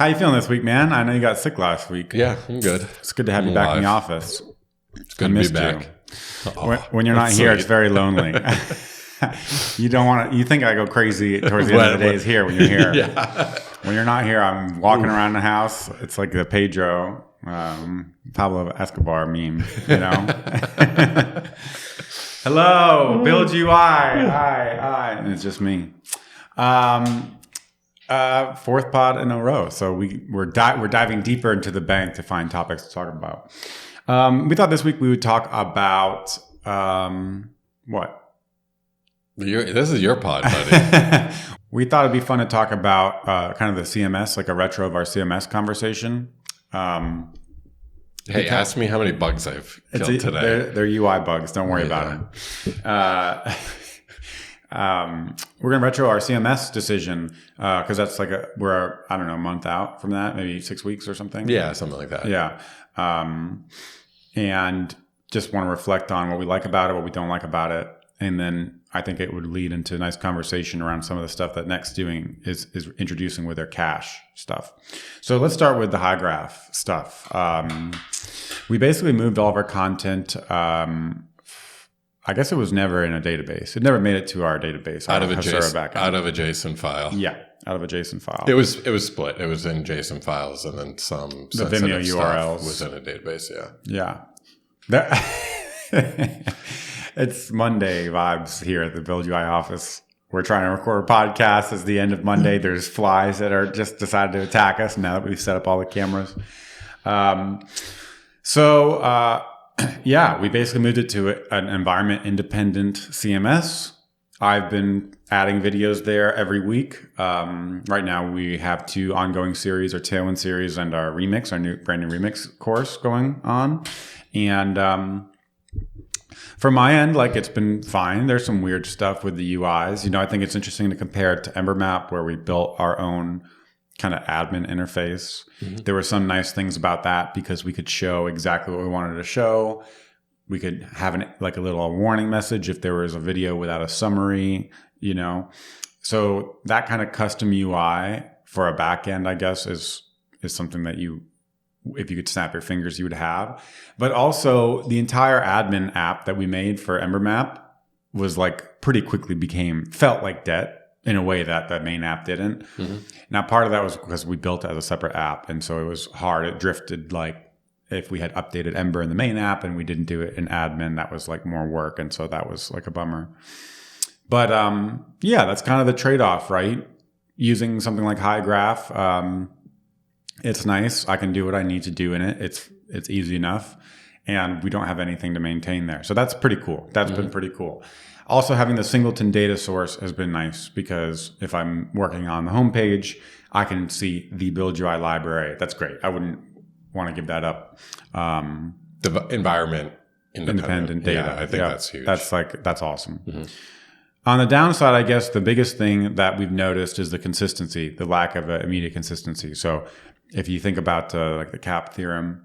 How you feeling this week, man? I know you got sick last week. Yeah, I'm good. It's good to have you back in the office. It's good to be back. When you're not here, it's very lonely. You don't want to. You think I go crazy towards the end of the days here when you're here. Yeah. When you're not here, I'm walking around the house. It's like the Pedro Pablo Escobar meme, you know. Hello, build UI. Hi. And it's just me. Fourth pod in a row. So we're diving deeper into the bank to find topics to talk about. We thought this week we would talk about what? This is your pod, buddy. We thought it'd be fun to talk about kind of the CMS, like a retro of our CMS conversation. Hey, ask me how many bugs I've killed today. They're UI bugs. Don't worry about them. We're going to retro our CMS decision because that's like we're a month out from that, maybe 6 weeks or something. Yeah, something like that. Yeah. And just want to reflect on what we like about it, what we don't like about it. And then I think it would lead into a nice conversation around some of the stuff that Next is introducing with their cache stuff. So let's start with the Hygraph stuff. We basically moved all of our content. I guess it was never in a database. It never made it to our database. Out of a JSON file. Yeah, out of a JSON file. It was split. It was in JSON files and then some the Vimeo URLs was in a database. Yeah. It's Monday vibes here at the Build UI office. We're trying to record a podcast. It's the end of Monday. There's flies that are just decided to attack us now that we've set up all the cameras. We basically moved it to an environment independent CMS. I've been adding videos there every week. Right now we have 2 ongoing series, our Tailwind series and our remix, our brand new remix course going on. And from my end, it's been fine. There's some weird stuff with the UIs. I think it's interesting to compare it to EmberMap, where we built our own kind of admin interface. Mm-hmm. There were some nice things about that because we could show exactly what we wanted to show. We could have a little warning message if there was a video without a summary, So that kind of custom UI for a backend, I guess, is something that if you could snap your fingers, you would have. But also the entire admin app that we made for EmberMap was pretty quickly felt like debt in a way that the main app didn't. Mm-hmm. Now, part of that was because we built it as a separate app. And so it was hard. It drifted if we had updated Ember in the main app and we didn't do it in admin, that was more work. And so that was a bummer. But that's kind of the trade-off, right? Using something like Hygraph, it's nice. I can do what I need to do in it. It's easy enough. And we don't have anything to maintain there. So that's pretty cool. That's been pretty cool. Also, having the singleton data source has been nice because if I'm working on the homepage, I can see the Build UI library. That's great. I wouldn't want to give that up. The environment independent data. Yeah, I think that's huge. That's awesome. Mm-hmm. On the downside, I guess the biggest thing that we've noticed is the consistency, the lack of immediate consistency. So if you think about the CAP theorem,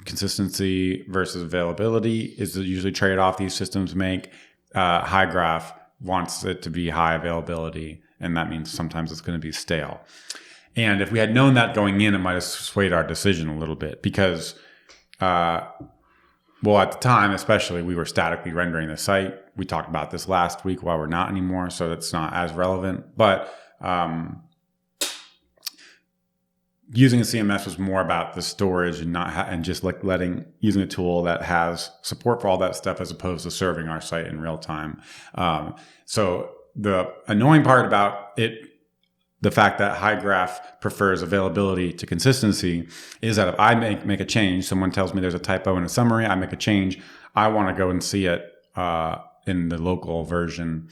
consistency versus availability is usually trade-off these systems make. Hygraph wants it to be high availability, and that means sometimes it's going to be stale. And if we had known that going in, it might have swayed our decision a little bit because, at the time, especially, we were statically rendering the site. We talked about this last week while we're not anymore, so that's not as relevant. But using a CMS was more about the storage and just using a tool that has support for all that stuff as opposed to serving our site in real time. So the annoying part about it, the fact that Hygraph prefers availability to consistency, is that if I make a change, someone tells me there's a typo in a summary, I make a change, I want to go and see it in the local version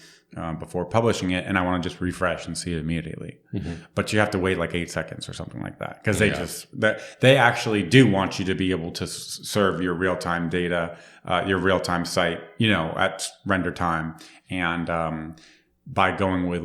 before publishing it, and I want to just refresh and see it immediately. Mm-hmm. But you have to wait 8 seconds or something like that because they actually do want you to be able to serve your real-time data, your real-time site, at render time. And by going with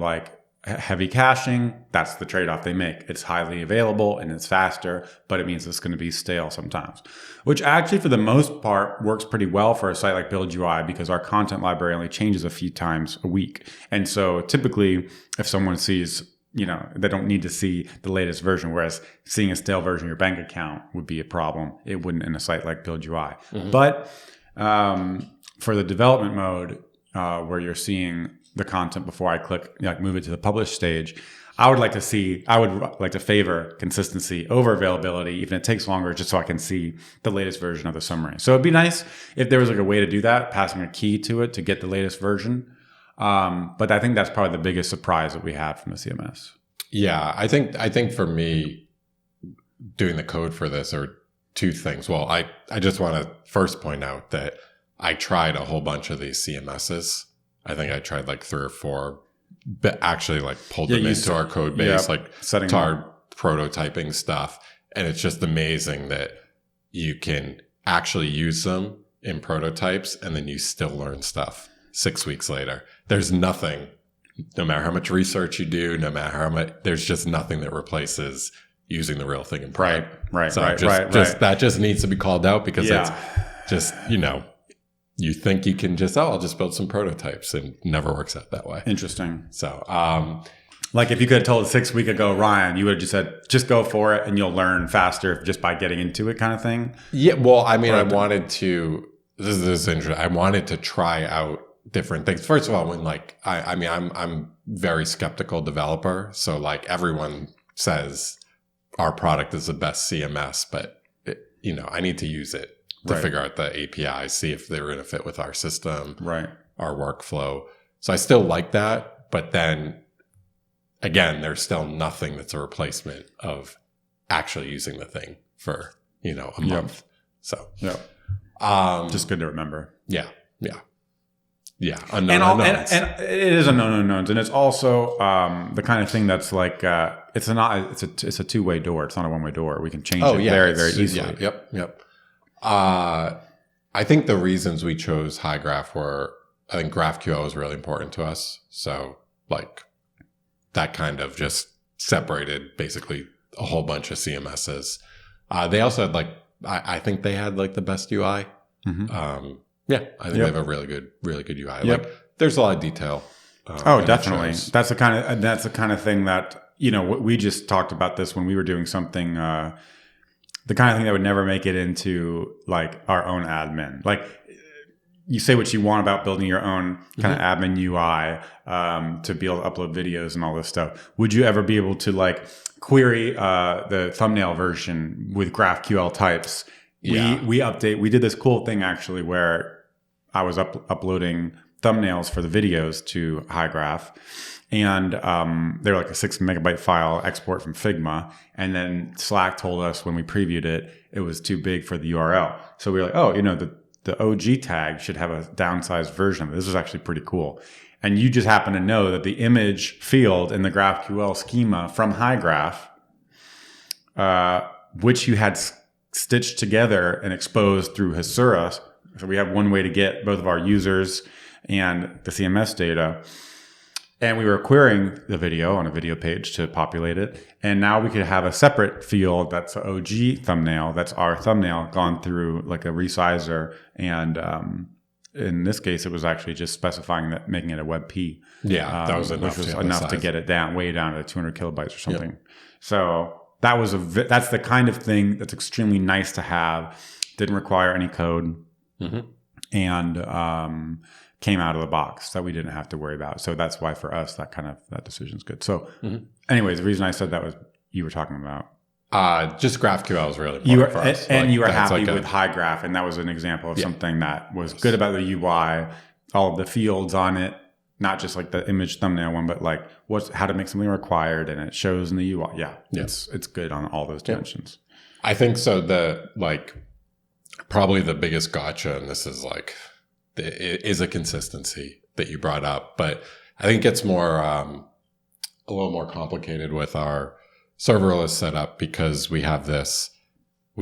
heavy caching, that's the trade-off they make. It's highly available and it's faster, but it means it's going to be stale sometimes, which actually for the most part works pretty well for a site like Build UI because our content library only changes a few times a week. And so typically if someone sees they don't need to see the latest version, whereas seeing a stale version of your bank account would be a problem. It wouldn't in a site like Build UI. But for the development mode, where you're seeing the content before I click, move it to the publish stage, I would like to favor consistency over availability, even if it takes longer, just so I can see the latest version of the summary. So it'd be nice if there was like a way to do that, passing a key to it to get the latest version. But I think that's probably the biggest surprise that we had from the CMS. Yeah, I think for me, doing the code for this are two things. Well, I just want to first point out that I tried a whole bunch of these CMSs. I think I tried like 3 or 4, but actually like pulled them into our code base, like setting to our prototyping stuff. And it's just amazing that you can actually use them in prototypes and then you still learn stuff 6 weeks later. There's nothing, no matter how much research you do, no matter how much, there's just nothing that replaces using the real thing in prod. Right. That just needs to be called out because it's just, you think you can just, I'll just build some prototypes, and it never works out that way. Interesting. So, like if you could have told 6 weeks ago, Ryan, you would have just said, just go for it and you'll learn faster just by getting into it kind of thing. Yeah. Well, I mean, this is interesting. I wanted to try out different things. First of all, when like, I'm very skeptical developer. So like everyone says our product is the best CMS, but I need to use it to figure out the API, see if they're going to fit with our system, our workflow. So I still like that. But then again, there's still nothing that's a replacement of actually using the thing for, a month. So, just good to remember. Yeah. And it is unknown unknowns. And it's also the kind of thing that's like, it's a two-way door. It's not a one-way door. We can change it very, very easily. Yep. I think the reasons we chose Hygraph were, I think GraphQL was really important to us. So like that kind of just separated basically a whole bunch of CMSs. They also had I think they had like the best UI. I think they have a really good UI. Like there's a lot of detail. Definitely. That's the kind of thing that, we just talked about this when we were doing something, the kind of thing that would never make it into like our own admin. Like you say what you want about building your own kind of admin UI to be able to upload videos and all this stuff. Would you ever be able to like query the thumbnail version with GraphQL types? Yeah. We did this cool thing actually where I was uploading thumbnails for the videos to Hygraph. And they're like a 6 megabyte file export from Figma. And then Slack told us when we previewed it, it was too big for the URL. So we were like, the OG tag should have a downsized version of it. This was actually pretty cool. And you just happen to know that the image field in the GraphQL schema from Hygraph, which you had stitched together and exposed through Hasura. So we have one way to get both of our users and the CMS data. And we were querying the video on a video page to populate it. And now we could have a separate field that's an OG thumbnail. That's our thumbnail gone through like a resizer. And in this case, it was actually just specifying that, making it a WebP. Yeah, that was enough. Which was enough to get it way down to 200 kilobytes or something. Yep. So that's the kind of thing that's extremely nice to have. Didn't require any code. And came out of the box that we didn't have to worry about. So that's why for us, that decision's good. So anyways, the reason I said that was you were talking about. Just GraphQL is really important for us. And you were happy with Hygraph. And that was an example of something that was good about the UI, all of the fields on it, not just like the image thumbnail one, but like how to make something required and it shows in the UI. It's good on all those dimensions. I think so. Probably the biggest gotcha, and this is like, it is a consistency that you brought up, but I think it gets more, a little more complicated with our serverless setup because we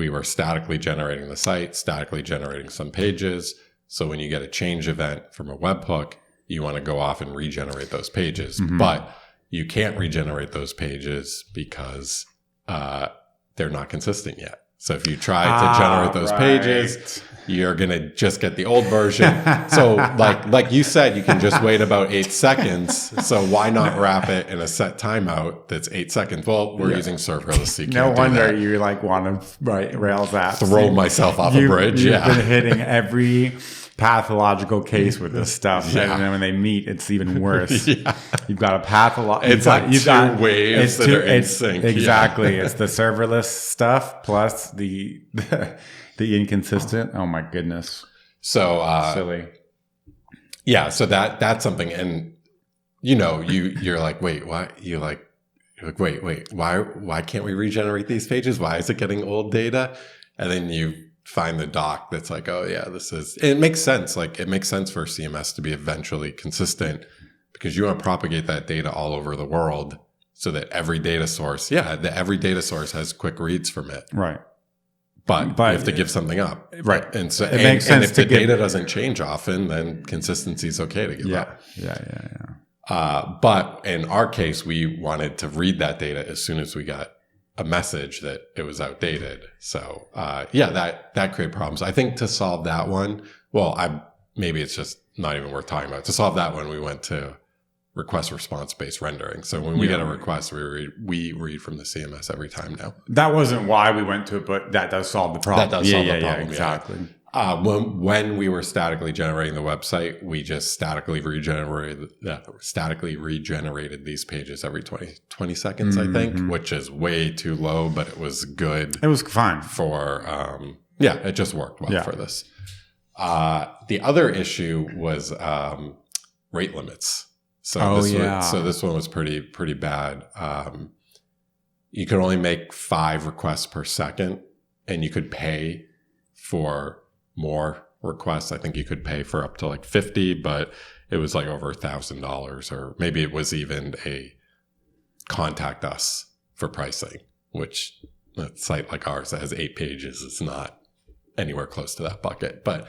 were statically generating the site, statically generating some pages. So when you get a change event from a webhook, you want to go off and regenerate those pages, but you can't regenerate those pages because, they're not consistent yet. So if you try to generate those pages, you're going to just get the old version. So like you said, you can just wait about 8 seconds. So why not wrap it in a set timeout that's 8 seconds? Well, we're using serverless. So you no can't wonder do that. you like want to write Rails apps. Throw myself off a bridge. You've Yeah. been hitting every pathological case with this stuff. Yeah. And then when they meet, it's even worse. Yeah. You've got a pathological. It's like two waves that are in sync. Exactly. Yeah. It's the serverless stuff plus the inconsistent. Oh my goodness. So Silly. Yeah. So that's something. And you're like, wait, why? You're like, wait, why can't we regenerate these pages? Why is it getting old data? And then you find the doc that's like, oh yeah, it makes sense. Like it makes sense for CMS to be eventually consistent because you want to propagate that data all over the world so that every data source has quick reads from it. Right. But you have to give something up. Right. And so it makes sense. And if the data doesn't change often, then consistency is okay to give up. Yeah. But in our case, we wanted to read that data as soon as we got a message that it was outdated. So, that created problems. I think to solve that one, maybe it's just not even worth talking about. To solve that one, we went to request response based rendering. So when we get a request, we read from the CMS every time now. That wasn't why we went to it, but that does solve the problem. That does solve the problem. Exactly. When we were statically generating the website, we just statically regenerated these pages every 20 seconds, I think, which is way too low, but it was good. It was fine for, it just worked well for this. The other issue was rate limits. So this one was pretty bad. You could only make 5 requests per second, and you could pay for more requests. I think you could pay for up to like 50, but it was like over $1,000, or maybe it was even a contact us for pricing, which a site like ours that has 8 pages is not anywhere close to that bucket. But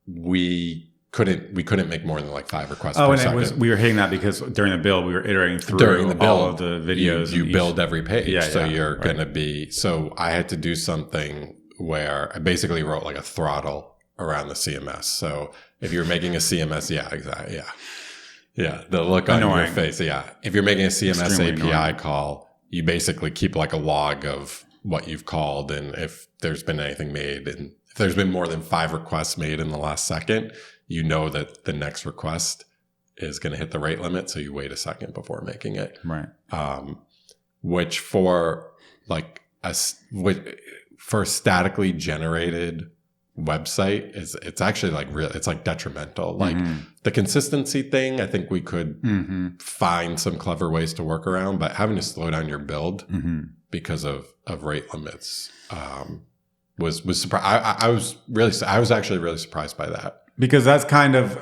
we couldn't make more than like 5 requests per second. We were hitting that because during the build, we were iterating through all of the videos. You build every page. You're going to be, so I had to do something where I basically wrote like a throttle around the CMS. So if you're making a CMS, exactly. Yeah. The look on your face. Yeah. If you're making a CMS API call, you basically keep like a log of what you've called. And if there's been anything made, and if there's been more than 5 requests made in the last second, you know that the next request is going to hit the rate limit. So you wait a second before making it. Right. Which for a statically generated website it's actually like it's like detrimental. Like the consistency thing, I think we could find some clever ways to work around, but having to slow down your build because of rate limits was surprised. I was actually really surprised by that. Because that's kind of,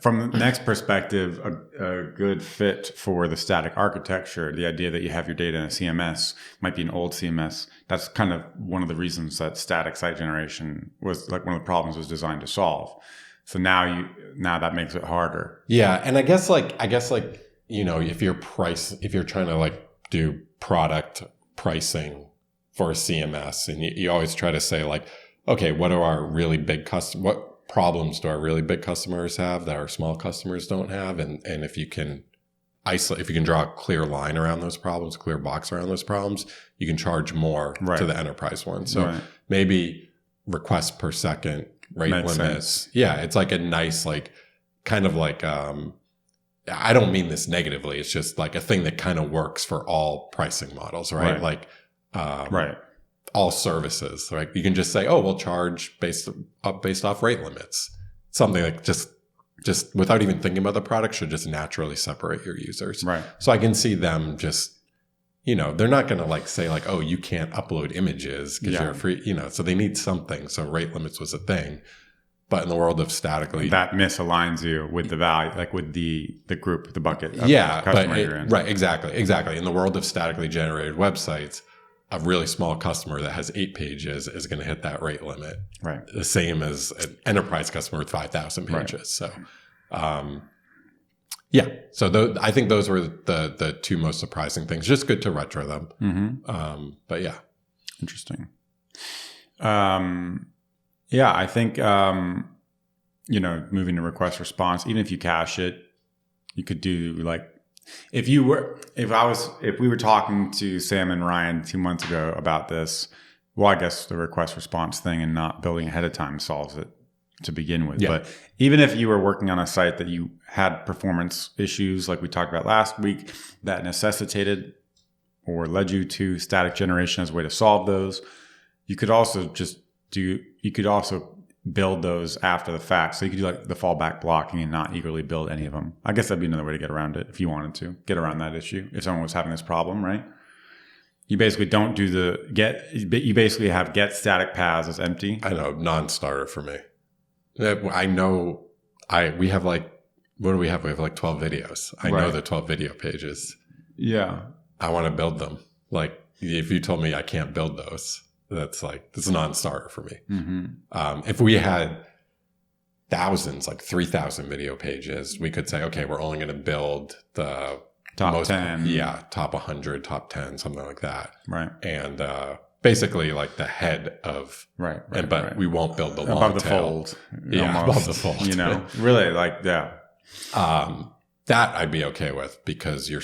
from the next perspective, a good fit for the static architecture. The idea that you have your data in a CMS, might be an old CMS. That's kind of one of the reasons that static site generation was like one of the problems was designed to solve. So now that makes it harder. Yeah, and I guess if you're trying to like do product pricing for a CMS, and you always try to say like, okay, what are our really big what problems do our really big customers have that our small customers don't have? And if you can isolate, if you can draw a clear line around those problems, a clear box around those problems, you can charge more to the enterprise one. So maybe requests per second, rate limits. Sense. Yeah. It's like a nice, like kind of like, I don't mean this negatively. It's just like a thing that kind of works for all pricing models, right? Like, all services, right? You can just say, oh, we'll charge based off rate limits. Something like just without even thinking about the product should just naturally separate your users. Right. So I can see them just, they're not going to like say like, oh, you can't upload images because you're free, so they need something. So rate limits was a thing. But in the world of statically, that misaligns you with the value, like with the group, the bucket. Of customer you're in. Right. Exactly. In the world of statically generated websites, a really small customer that has 8 pages is going to hit that rate limit. Right. The same as an enterprise customer with 5,000 pages. Right. So, So I think those were the 2 most surprising things. Just good to retro them. But yeah. Interesting. Yeah, I think, moving to request response, even if you cache it, you could do like, if we were talking to Sam and Ryan 2 months ago about this, well, I guess the request response thing and not building ahead of time solves it to begin with. Yeah. But even if you were working on a site that you had performance issues, like we talked about last week, that necessitated or led you to static generation as a way to solve those, you could also build those after the fact. So you could do like the fallback blocking and not eagerly build any of them. I guess that'd be another way to get around it if you wanted to get around that issue. If someone was having this problem, right? You basically don't do you basically have get static paths as empty. I know, non-starter for me. I know we have like, what do we have? We have like 12 videos. I know the 12 video pages. Yeah. I want to build them. Like if you told me I can't build those, that's a non-starter for me. Mm-hmm. If we had thousands, like 3,000 video pages, we could say, okay, we're only going to build the top 10. Yeah, top 100, top 10, something like that. Right. And basically like the head of... Right. But we won't build the long above the tail. Fold. Yeah, almost, above the fold. Really like, yeah. That I'd be okay with because you're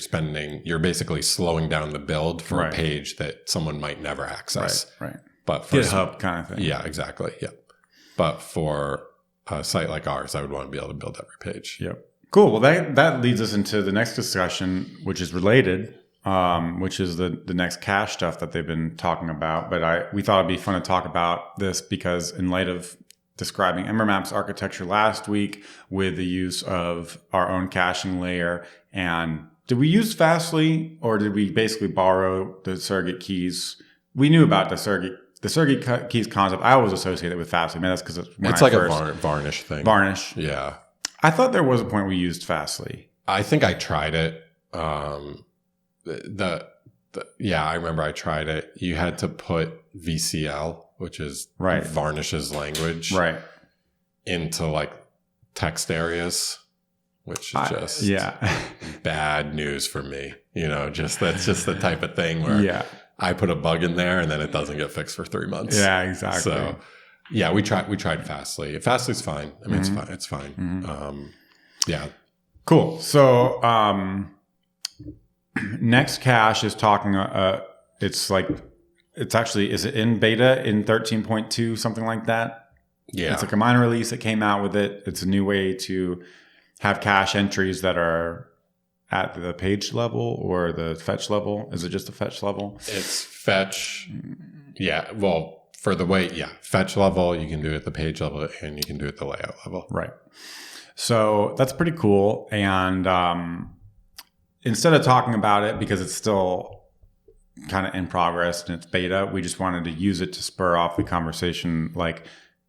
basically slowing down the build for a page that someone might never access. Right. But for GitHub kind of thing. Yeah, exactly. Yeah. But for a site like ours, I would want to be able to build every page. Yep. Cool. Well, that leads us into the next discussion, which is related, which is the next cache stuff that they've been talking about. But we thought it'd be fun to talk about this because in light of describing EmberMap's architecture last week with the use of our own caching layer. And did we use Fastly or did we basically borrow the surrogate keys? We knew about the surrogate keys concept. I always associate it with Fastly. I mean, that's because it's like a varnish thing. Varnish. Yeah. I thought there was a point we used Fastly. I think I tried it. I remember I tried it. You had to put VCL, which is Varnish's language, into like text areas, which is just bad news for me. That's just the type of thing where I put a bug in there and then it doesn't get fixed for 3 months. Yeah, exactly. So yeah, we tried Fastly. Fastly's fine. I mean, it's fine. Mm-hmm. Cool. So Next Cache is talking. Is it in beta in 13.2, something like that? Yeah. It's like a minor release that came out with it. It's a new way to have cache entries that are at the page level or the fetch level. Is it just the fetch level? It's fetch. Yeah. Well, fetch level, you can do it at the page level and you can do it at the layout level. Right. So that's pretty cool. And instead of talking about it because it's still kind of in progress and it's beta, we just wanted to use it to spur off the conversation, like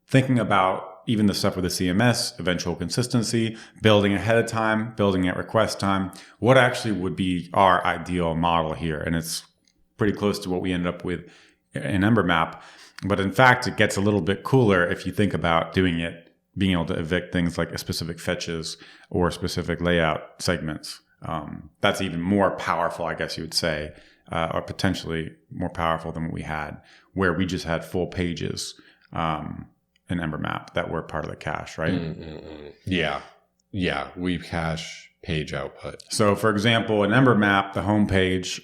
thinking about even the stuff with the CMS, eventual consistency, building ahead of time, building at request time. What actually would be our ideal model here? And it's pretty close to what we ended up with in EmberMap. But in fact, it gets a little bit cooler if you think about doing it, being able to evict things like specific fetches or specific layout segments. That's even more powerful, I guess you would say, or potentially more powerful than what we had, where we just had full pages in EmberMap that were part of the cache, right? Mm-mm-mm. Yeah, we cache page output. So, for example, in EmberMap, the homepage,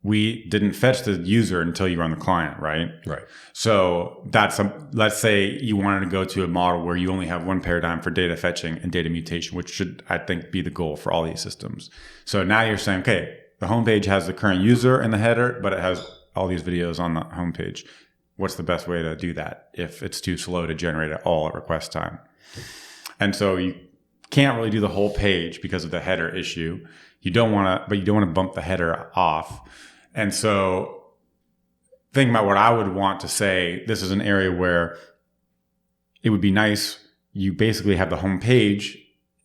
we didn't fetch the user until you were on the client, right? Right. So let's say you wanted to go to a model where you only have one paradigm for data fetching and data mutation, which should, I think, be the goal for all these systems. So now you're saying, okay, the homepage has the current user in the header, but it has all these videos on the homepage. What's the best way to do that if it's too slow to generate it all at request time? And so you can't really do the whole page because of the header issue. You don't want to bump the header off. And so thinking about what I would want to say, this is an area where it would be nice. You basically have the home page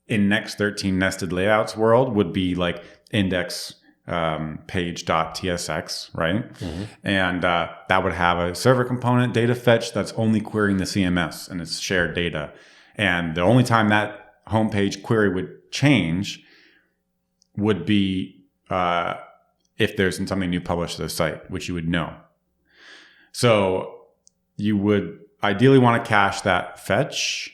in Next 13 nested layouts world would be like index page.tsx, right? Mm-hmm. And that would have a server component data fetch that's only querying the CMS and it's shared data. And the only time that homepage query would change would be if there's something new published to the site, which you would know. So you would ideally want to cache that fetch,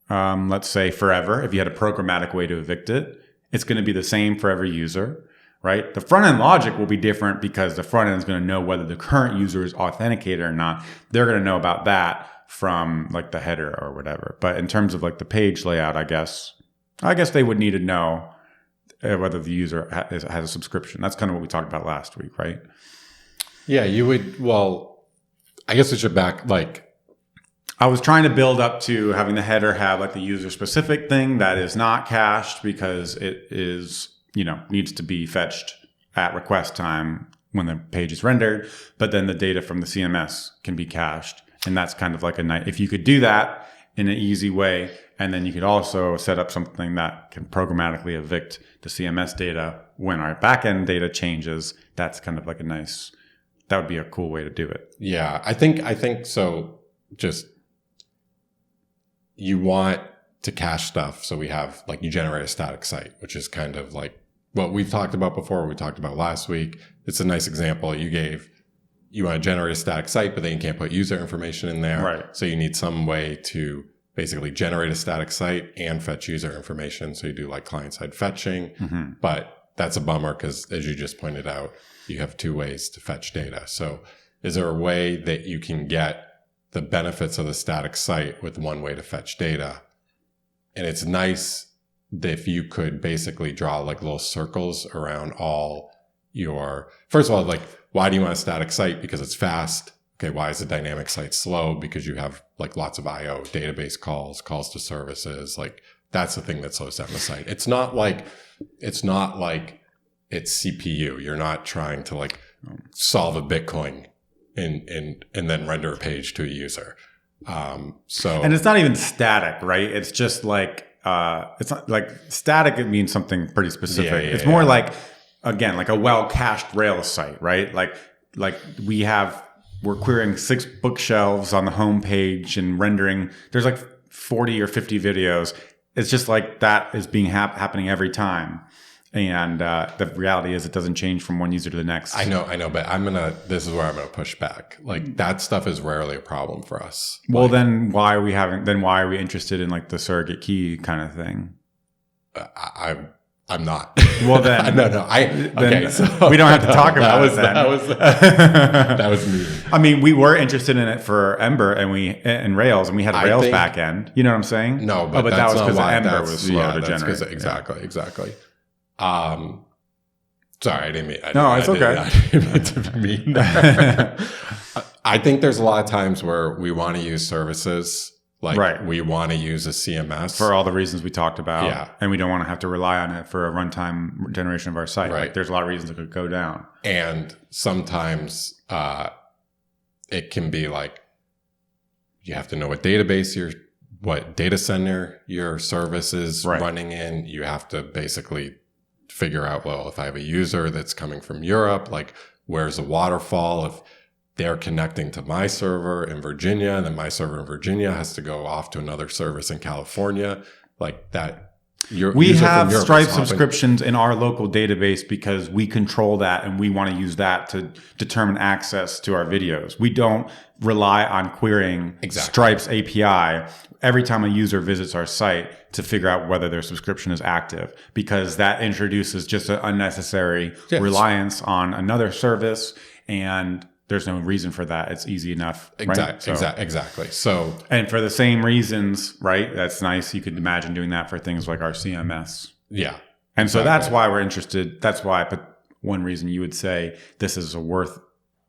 let's say forever. If you had a programmatic way to evict it, it's going to be the same for every user, right? The front end logic will be different because the front end is going to know whether the current user is authenticated or not. They're going to know about that from like the header or whatever. But in terms of like the page layout, I guess they would need to know whether the user has a subscription. That's kind of what we talked about last week, right? Yeah, you would. Well, I guess we should back. Like, I was trying to build up to having the header have like the user specific thing that is not cached because it is, needs to be fetched at request time when the page is rendered. But then the data from the CMS can be cached. And that's kind of like if you could do that in an easy way, and then you could also set up something that can programmatically evict the CMS data when our backend data changes. That's kind of like that would be a cool way to do it. Yeah, I think so. Just you want to cache stuff. So we have like you generate a static site, which is kind of like what we've talked about before. We talked about last week. It's a nice example you gave. You want to generate a static site, but then you can't put user information in there. Right. So you need some way to basically generate a static site and fetch user information. So you do like client-side fetching, but that's a bummer because as you just pointed out, you have two ways to fetch data. So is there a way that you can get the benefits of the static site with one way to fetch data? And it's nice if you could basically draw like little circles around all your, first of all, like, why do you want a static site? Because it's fast. Okay, why is a dynamic site slow? Because you have like lots of IO, database calls to services. Like that's the thing that slows down the site. It's not like it's CPU. You're not trying to like solve a Bitcoin and then render a page to a user. And it's not even static, right? It's just like it's not like static. It means something pretty specific. It's more like, again, like a well cached Rails site, right? Like we're querying 6 bookshelves on the home page and rendering. There's like 40 or 50 videos. It's just like that is being happening every time. And the reality is it doesn't change from one user to the next. I know, but this is where I'm going to push back. Like that stuff is rarely a problem for us. Well, then why are we interested in like the surrogate key kind of thing? I'm not. Well, then no. So we don't have to talk about it. Then. That was me. I mean, we were interested in it for Ember and Rails, and we had a Rails backend. You know what I'm saying? No, but that was because Ember was slow to generate. Exactly. Sorry, I didn't mean. It's okay. I didn't mean to be mean. I think there's a lot of times where we want to use services. Like we want to use a CMS. For all the reasons we talked about. Yeah. And we don't want to have to rely on it for a runtime generation of our site. Right. Like there's a lot of reasons it could go down. And sometimes it can be like you have to know what data center your service is running in. You have to basically figure out, well, if I have a user that's coming from Europe, like where's the waterfall? If they're connecting to my server in Virginia, and then my server in Virginia has to go off to another service in California, like that. We have Stripe subscriptions in our local database because we control that and we want to use that to determine access to our videos. We don't rely on querying Stripe's API every time a user visits our site to figure out whether their subscription is active, because that introduces just an unnecessary reliance on another service, and there's no reason for that. It's easy enough. Exactly. So, and for the same reasons, right? That's nice. You could imagine doing that for things like our CMS. Yeah. And so that's why we're interested. That's why, but one reason you would say this is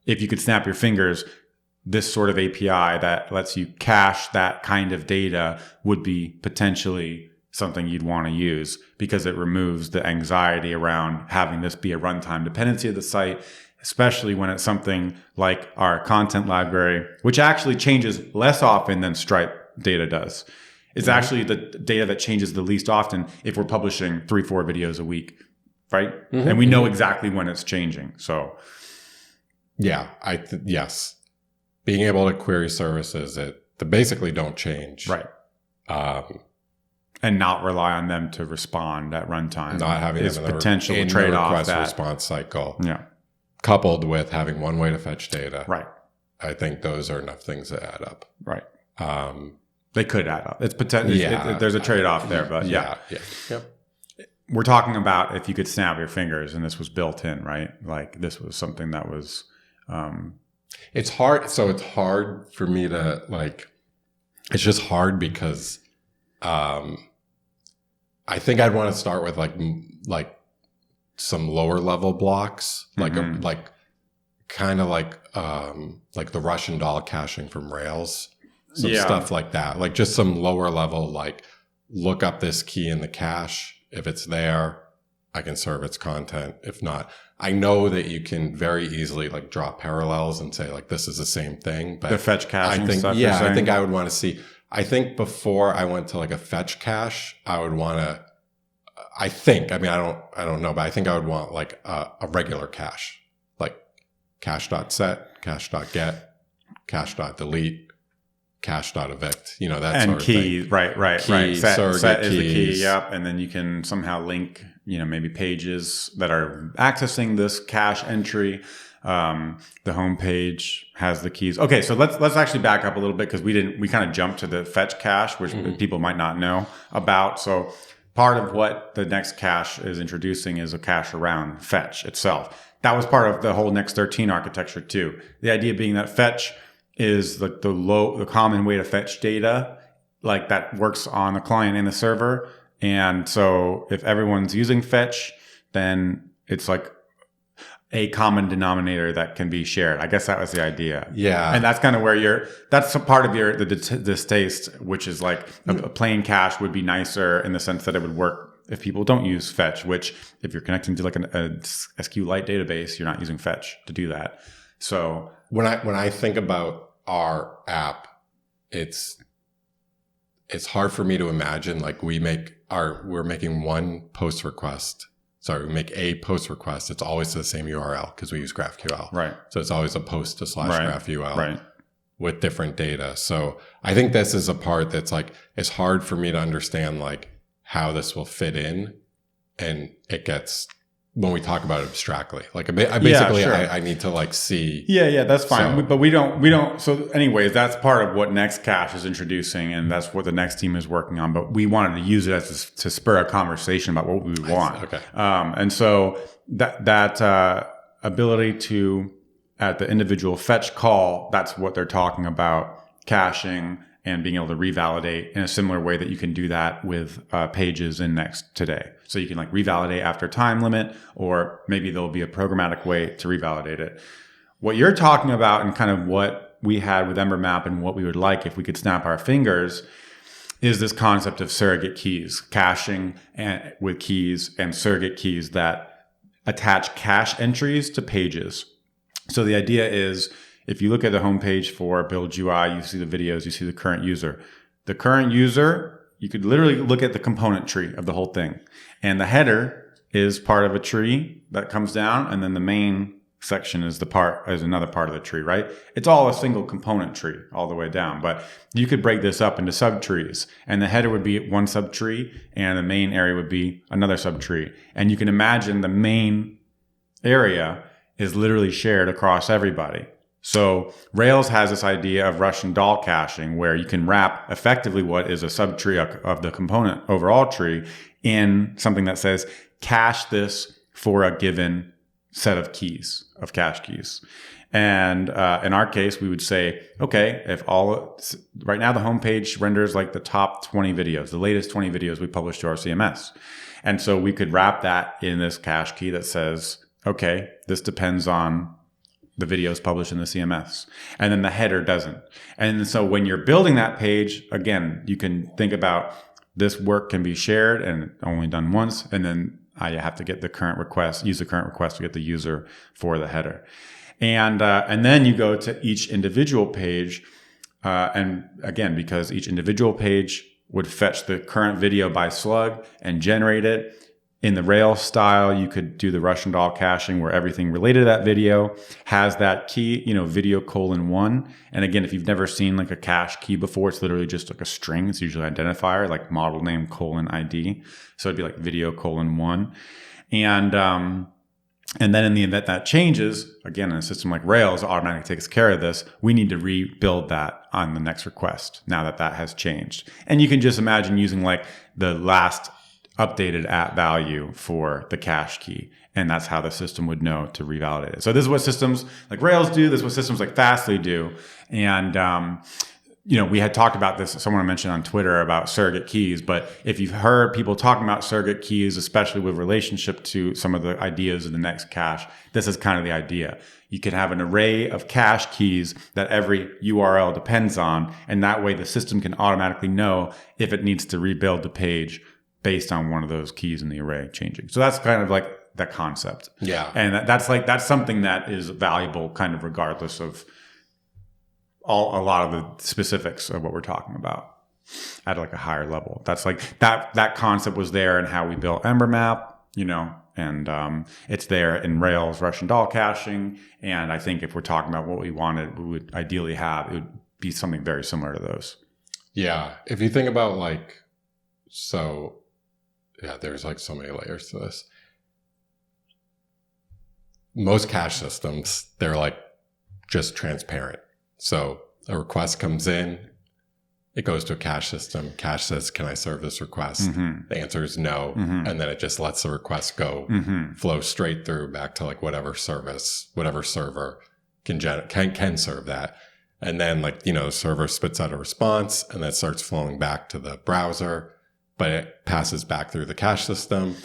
if you could snap your fingers, this sort of API that lets you cache that kind of data would be potentially something you'd want to use, because it removes the anxiety around having this be a runtime dependency of the site, especially when it's something like our content library, which actually changes less often than Stripe data does. It's actually the data that changes the least often if we're publishing 3-4 videos a week, right? And we know exactly when it's changing. So yeah, yes. Being able to query services that basically don't change. Right. And not rely on them to respond at runtime. Not having is potential trade-off. Request response cycle. Yeah. Coupled with having one way to fetch data. Right. I think those are enough things that add up. Right. They could add up. It's potential. There's a trade-off there, but yeah. Yep. We're talking about if you could snap your fingers and this was built in, right? Like this was something that was. It's hard. So it's hard for me to like. It's just hard because, I think I'd want to start with like some lower level blocks, like kind of like the Russian doll caching from Rails, some stuff like that. Like just some lower level, like look up this key in the cache. If it's there, I can serve its content. If not, I know that you can very easily like draw parallels and say like this is the same thing. But the fetch caching stuff. Yeah, I think I would want to see. I think before I went to like a fetch cache, I would want to. I don't know, but I think I would want like a regular cache, like cache.set, cache.get, cache.delete, cache.evict, that and sort of key, thing. Right. Key, Set surrogate is the key, keys. yep. And then you can somehow link, maybe pages that are accessing this cache entry. The home page has the keys. Okay, so let's actually back up a little bit because we kind of jumped to the fetch cache, which people might not know about. So part of what the next cache is introducing is a cache around fetch itself. That was part of the whole Next 13 architecture too. The idea being that fetch is like the common way to fetch data, like that works on the client and the server. And so if everyone's using fetch, then it's like a common denominator that can be shared. I guess that was the idea. Yeah. And that's kind of where that's a part of the distaste, which is like a plain cache would be nicer in the sense that it would work if people don't use fetch, which if you're connecting to like a SQLite database, you're not using fetch to do that. So when I think about our app, it's hard for me to imagine like we're making one post request. Sorry, we make a post request. It's always to the same URL because we use GraphQL. Right. So it's always a post to / GraphQL right. with different data. So I think this is a part that's like, it's hard for me to understand like how this will fit in. And it gets, when we talk about it abstractly, like I need to like see. Yeah, that's fine. So, but we don't. So anyways, that's part of what Next Cache is introducing, and that's what the Next team is working on. But we wanted to use it to spur a conversation about what we want. Okay. And so that ability to, at the individual fetch call, that's what they're talking about, caching and being able to revalidate in a similar way that you can do that with pages in Next today. So you can like revalidate after time limit, or maybe there'll be a programmatic way to revalidate it. What you're talking about and kind of what we had with Ember Map and what we would like if we could snap our fingers is this concept of surrogate keys, caching and with keys and surrogate keys that attach cache entries to pages. So the idea is, if you look at the homepage for Build UI, you see the videos, you see the current user. The current user, you could literally look at the component tree of the whole thing. And the header is part of a tree that comes down, and then the main section is another part of the tree, right? It's all a single component tree all the way down. But you could break this up into subtrees, and the header would be one subtree, and the main area would be another subtree. And you can imagine the main area is literally shared across everybody. So Rails has this idea of Russian doll caching, where you can wrap effectively what is a subtree of the component overall tree in something that says cache this for a given set of keys, of cache keys. And in our case, we would say, okay, right now the homepage renders like the top 20 videos, the latest 20 videos we publish to our CMS. And so we could wrap that in this cache key that says, okay, this depends on the videos published in the CMS. And then the header doesn't. And so when you're building that page, again, you can think about this work can be shared and only done once. And then I have to get the current request, use the current request to get the user for the header. And then you go to each individual page. And again, because each individual page would fetch the current video by slug and generate it. In the Rails style, you could do the Russian doll caching where everything related to that video has that key, video :1. And again, if you've never seen like a cache key before, it's literally just like a string. It's usually an identifier, like model name : ID. So it'd be like video :1. And And then in the event that changes, again, in a system like Rails automatically takes care of this, we need to rebuild that on the next request now that that has changed. And you can just imagine using like the last updated at value for the cache key. And that's how the system would know to revalidate it. So this is what systems like Rails do. This is what systems like Fastly do. And, we had talked about this, someone mentioned on Twitter about surrogate keys, but if you've heard people talking about surrogate keys, especially with relationship to some of the ideas of the next cache, this is kind of the idea. You could have an array of cache keys that every URL depends on, and that way the system can automatically know if it needs to rebuild the page based on one of those keys in the array changing. So that's kind of like that concept. Yeah. And that's something that is valuable kind of regardless of a lot of the specifics of what we're talking about at like a higher level. That's like that concept was there in how we built EmberMap, and it's there in Rails, Russian doll caching. And I think if we're talking about what we wanted, we would ideally have, it would be something very similar to those. Yeah. If you think about there's like so many layers to this. Most cache systems, they're like just transparent. So a request comes in, it goes to a cache system. Cache says, can I serve this request? Mm-hmm. The answer is no. Mm-hmm. And then it just lets the request go, flow straight through back to like whatever service, whatever server can serve that. And then the server spits out a response and then starts flowing back to the browser, but it passes back through the cache system.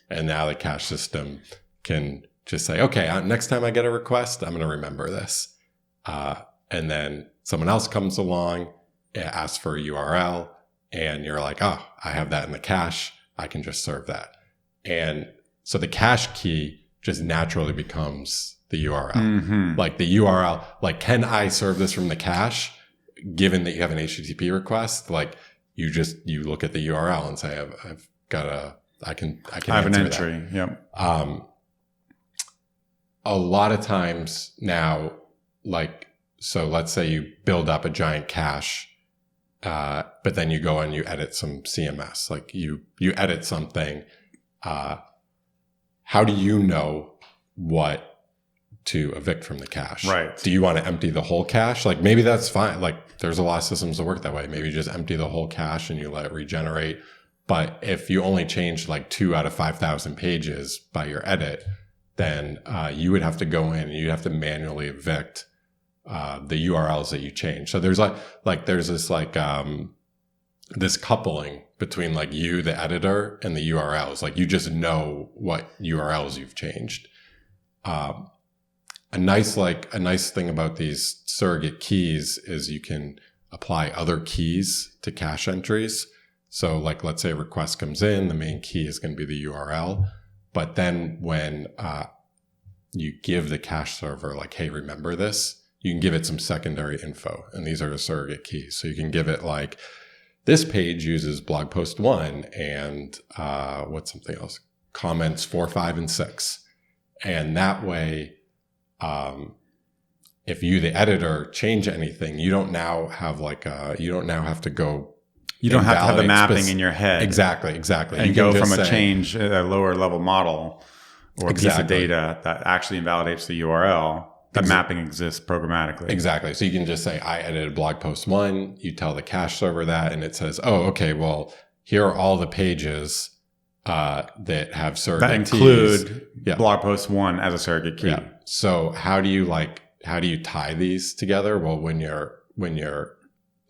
And now the cache system can just say, okay, next time I get a request, I'm going to remember this. And then someone else comes along, asks for a URL, and you're like, oh, I have that in the cache. I can just serve that. And so the cache key just naturally becomes the URL. Mm-hmm. Like the URL, like, can I serve this from the cache? Given that you have an HTTP request, like you look at the URL and say, I have an entry. That. Yep. A lot of times now, so let's say you build up a giant cache, but then you go and you edit some CMS, like you edit something. How do you know what to evict from the cache? Right. Do you want to empty the whole cache? Like maybe that's fine. Like there's a lot of systems that work that way. Maybe you just empty the whole cache and you let it regenerate. But if you only change like 2 out of 5,000 pages by your edit, then you would have to go in and you'd have to manually evict the URLs that you change. So there's there's this this coupling between like you, the editor, and the URLs. Like you just know what URLs you've changed. A nice thing about these surrogate keys is you can apply other keys to cache entries. So let's say a request comes in, the main key is going to be the URL. But then when you give the cache server like, hey, remember this, you can give it some secondary info. And these are the surrogate keys. So you can give it like, this page uses blog post 1 and what's something else? Comments 4, 5, and 6. And that way, if you, the editor, change anything, you don't now have to go. You don't have to have the mapping in your head. Exactly. And you go from a change, a lower level model or a piece of data that actually invalidates the URL. That mapping exists programmatically. Exactly. So you can just say, I edited blog post 1. You tell the cache server that, and it says, oh, okay, well, here are all the pages that have surrogate that include keys. blog post 1 as a surrogate key. Yeah. So how do you tie these together? Well, when your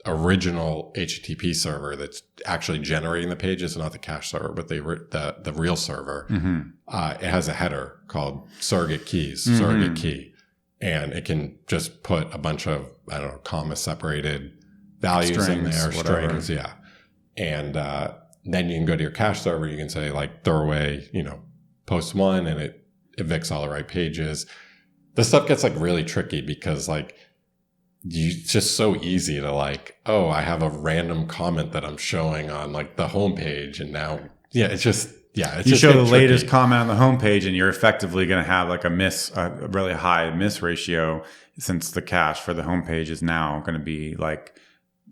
original HTTP server that's actually generating the pages, not the cache server, but the real server, it has a header called surrogate keys, surrogate key. And it can just put a bunch of, comma separated values in there, strings. Yeah. And then you can go to your cache server. You can say throw away, post 1, and it evicts all the right pages. This stuff gets really tricky because it's just so easy to I have a random comment that I'm showing on the homepage, and now, it's just. Yeah, you show the latest comment on the homepage, and you're effectively going to have a really high miss ratio, since the cache for the homepage is now going to be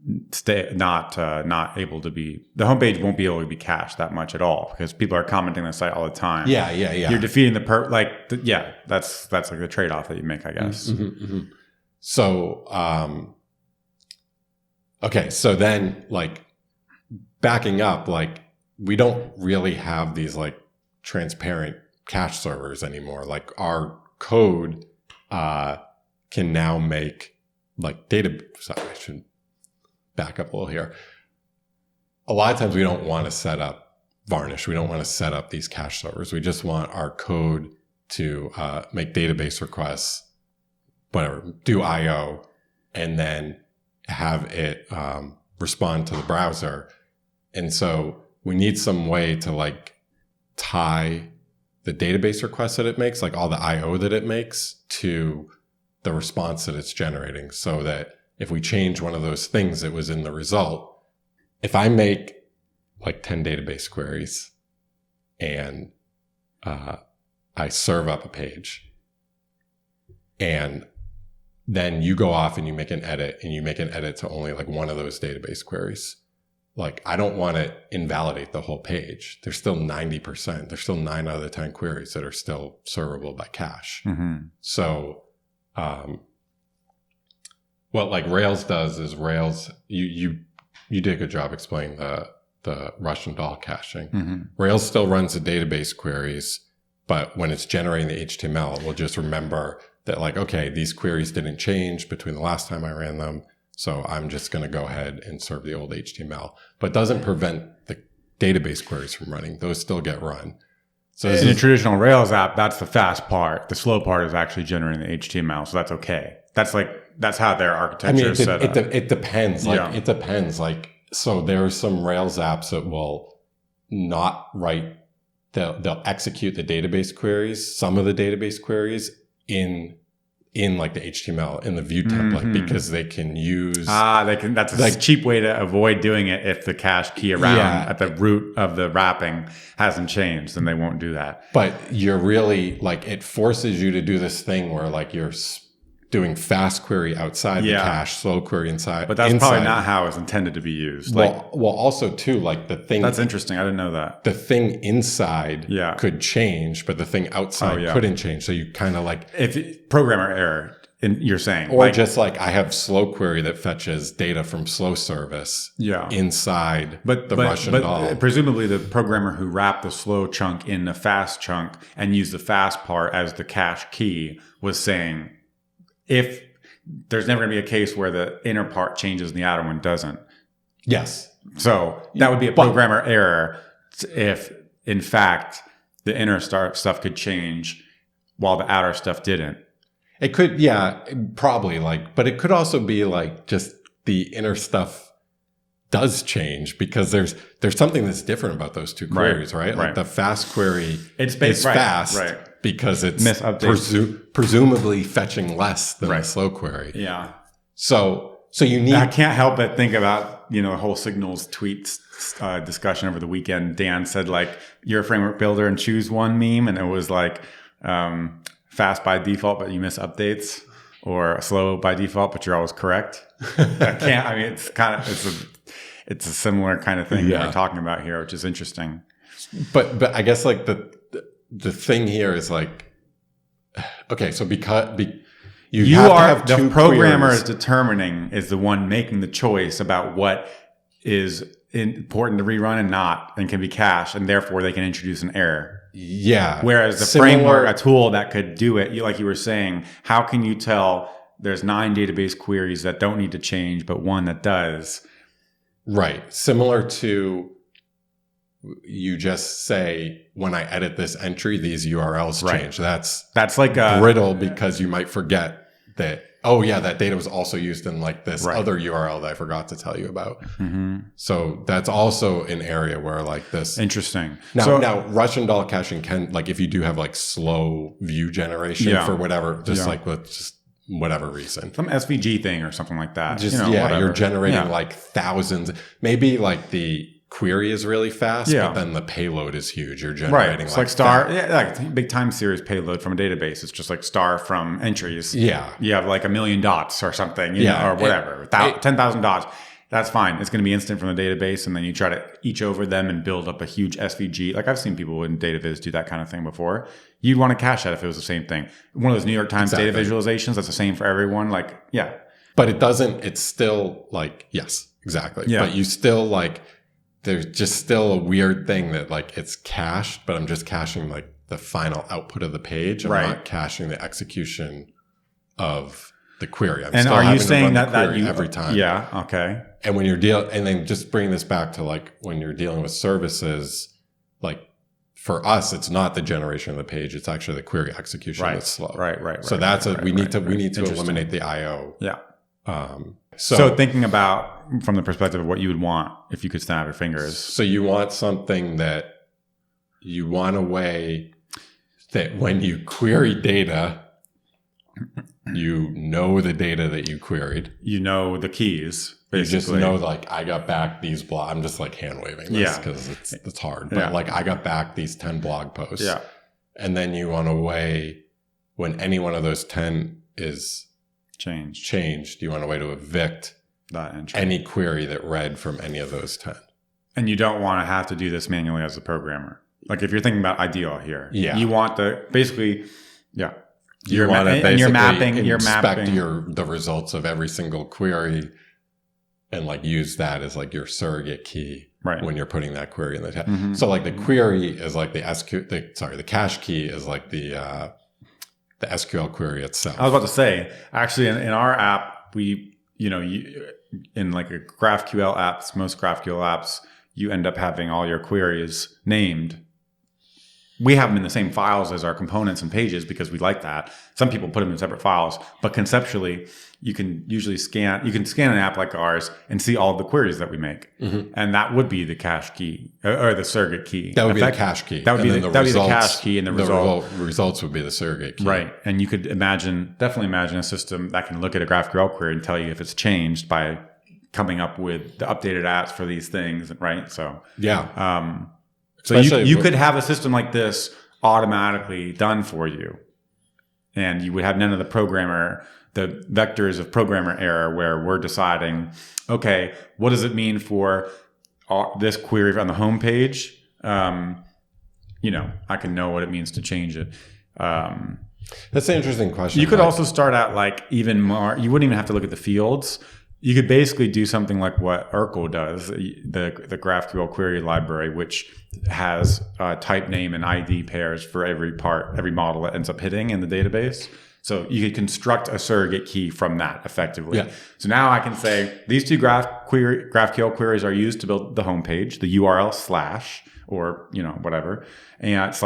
not able to be, the homepage won't be able to be cached that much at all because people are commenting on the site all the time. Yeah. You're defeating that's like the trade-off that you make, I guess. So, okay. So then like backing up, like we don't really have these like transparent cache servers anymore. Like our code, can now make like sorry, I should back up a little here. A lot of times we don't want to set up Varnish. We don't want to set up these cache servers. We just want our code to make database requests, whatever, do IO, and then have it respond to the browser. And so we need some way to like tie the database requests that it makes, like all the IO that it makes, to the response that it's generating, so that if we change one of those things that was in the result, if I make like 10 database queries and I serve up a page, and then you go off and you make an edit, and you make an edit to only like one of those database queries, like I don't want to invalidate the whole page. There's still 90%. There's still 9 out of the 10 queries that are still servable by cache. So what like Rails does is Rails, you did a good job explaining the Russian doll caching. Rails still runs the database queries, but when it's generating the HTML, it will just remember that like, okay, these queries didn't change between the last time I ran them, so I'm just going to go ahead and serve the old HTML. But it doesn't prevent the database queries from running. Those still get run. So in a traditional Rails app, that's the fast part. The slow part is actually generating the HTML, so that's okay. That's how their architecture is set up. It depends. Like it depends. Like so, there are some Rails apps that will not write. They'll execute the database queries, some of the database queries in like the HTML in the view template, because they can use that's a cheap way to avoid doing it. If the cache key around at the root of the wrapping hasn't changed, then they won't do that. But you're really like, it forces you to do this thing where like you're doing fast query outside the cache, slow query inside. But that's probably not how it's intended to be used. Well, also too, like the thing. That's interesting. I didn't know that. The thing inside could change, but the thing outside couldn't change. So you kind of like, if programmer error, you're saying, or like, just like I have slow query that fetches data from slow service inside the Russian doll. Presumably the programmer who wrapped the slow chunk in the fast chunk and used the fast part as the cache key was saying, if there's never going to be a case where the inner part changes and the outer one doesn't. Yes. So that would be a programmer error if, in fact, the inner stuff could change while the outer stuff didn't. It could, probably like, but it could also be like just the inner stuff does change because there's something that's different about those two queries, right? Like the fast query is fast. Right. Because it's presumably fetching less than the slow query. Yeah. So you need. I can't help but think about the whole signals tweets discussion over the weekend. Dan said like, you're a framework builder and choose one meme, and it was like fast by default, but you miss updates, or slow by default, but you're always correct. I mean, it's a similar kind of thing that we're talking about here, which is interesting. But I guess like the thing here is like, okay, so because you have to have two the programmer queries. is determining, is the one making the choice about what is important to rerun and not, and can be cached, and therefore they can introduce an error. Yeah. Whereas the framework, a tool that could do it, like you were saying, how can you tell there's 9 database queries that don't need to change, but one that does? Right. Similar to, you just say, when I edit this entry, these URLs change. That's like brittle, because you might forget that, that data was also used in like this other URL that I forgot to tell you about. So that's also an area where like this. Interesting. Now Russian doll caching can, like if you do have like slow view generation for whatever, just whatever reason. Some SVG thing or something like that. You're generating like thousands. Maybe like the query is really fast, but then the payload is huge. You're generating it's like star, like big time series payload from a database. It's just like star from entries. Yeah. You have like 1 million dots or something, or whatever, 10,000 dots. that's fine. It's going to be instant from the database, and then you try to each over them and build up a huge SVG. Like I've seen people in data viz do that kind of thing before. You'd want to cache that if it was the same thing. One of those New York Times data visualizations that's the same for everyone. Like, yeah. But it doesn't, it's still like, yes, exactly. Yeah. But you still like, there's just still a weird thing that like it's cached, but I'm just caching like the final output of the page. I'm not caching the execution of the query. I'm and still are you having to saying run the that query you every time? Yeah. Okay. And when you're and then just bringing this back to like when you're dealing with services, like for us, it's not the generation of the page; it's actually the query execution that's slow. Right. So that's we need to eliminate the I/O. Yeah. So thinking about from the perspective of what you would want if you could snap your fingers. So you want something that you want a way that when you query data, you know the data that you queried. You know the keys. Basically. You just know, like, I got back these blog. I'm just like hand waving this because it's hard. But like, I got back these 10 blog posts. Yeah. And then you want a way when any one of those 10 is changed, you want a way to evict that entry. Any query that read from any of those 10. And you don't want to have to do this manually as a programmer. Like if you're thinking about ideal here, you want the basically, you want to basically you're mapping the results of every single query and like use that as like your surrogate key when you're putting that query in the tag. Mm-hmm. So like the query is like the cache key is like the SQL query itself. I was about to say, actually in our app, we, in like a GraphQL apps, most GraphQL apps, you end up having all your queries named. We have them in the same files as our components and pages because we like that. Some people put them in separate files, but conceptually, you can scan an app like ours and see all of the queries that we make. Mm-hmm. And that would be the cache key or the surrogate key. That would be the cache key. That would be the cache key, and the results would be the surrogate key. Right. And you could definitely imagine a system that can look at a GraphQL query and tell you if it's changed by coming up with the updated apps for these things, right? So so you could have a system like this automatically done for you, and you would have none of the vectors of programmer error where we're deciding, okay, what does it mean for this query on the home page? I can know what it means to change it. That's an interesting question. You could also start out like even more. You wouldn't even have to look at the fields. You could basically do something like what Urkel does, the GraphQL query library, which has type name and ID pairs for every model that ends up hitting in the database. So you could construct a surrogate key from that effectively. Yeah. So now I can say these two GraphQL queries are used to build the homepage, the URL / or whatever, and /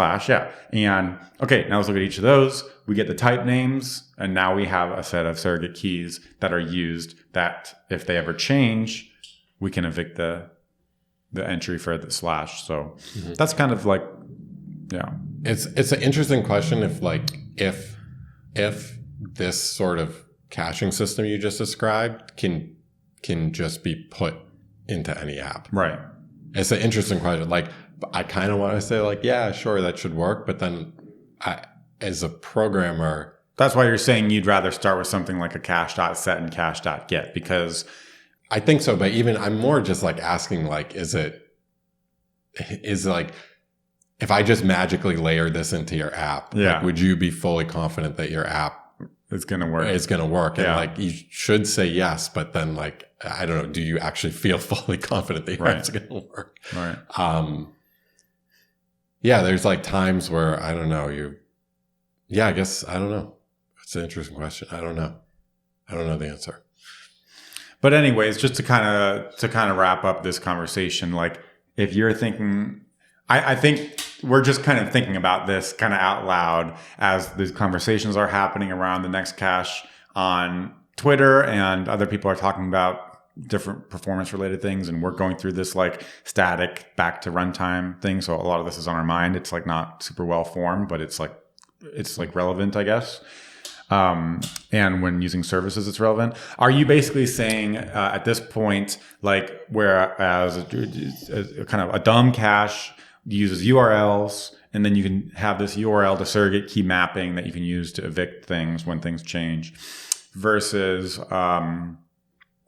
and okay, now let's look at each of those. We get the type names, and now we have a set of surrogate keys that are used that if they ever change, we can evict the entry for the /. So that's kind of like, it's an interesting question if this sort of caching system you just described can just be put into any app. Right. It's an interesting question. Like, I kind of want to say like, yeah, sure, that should work. But then as a programmer, that's why you're saying you'd rather start with something like a cache.set and cache.get, because I think so. But even I'm more just like asking, like, is like, if I just magically layer this into your app, like, would you be fully confident that your app is going to work? It's going to work. And like, you should say yes, but then like, I don't know, do you actually feel fully confident that your app's going to work? Right. There's like times where I don't know, I guess, I don't know. It's an interesting question. I don't know the answer. But anyways, just to kind of wrap up this conversation, like if you're thinking, I think we're just kind of thinking about this kind of out loud as these conversations are happening around the next cache on Twitter, and other people are talking about different performance related things, and we're going through this like static back to runtime thing. So a lot of this is on our mind. It's like not super well formed, but it's like relevant, I guess. And when using services, it's relevant. Are you basically saying at this point, like whereas a kind of a dumb cache uses URLs, and then you can have this URL to surrogate key mapping that you can use to evict things when things change, versus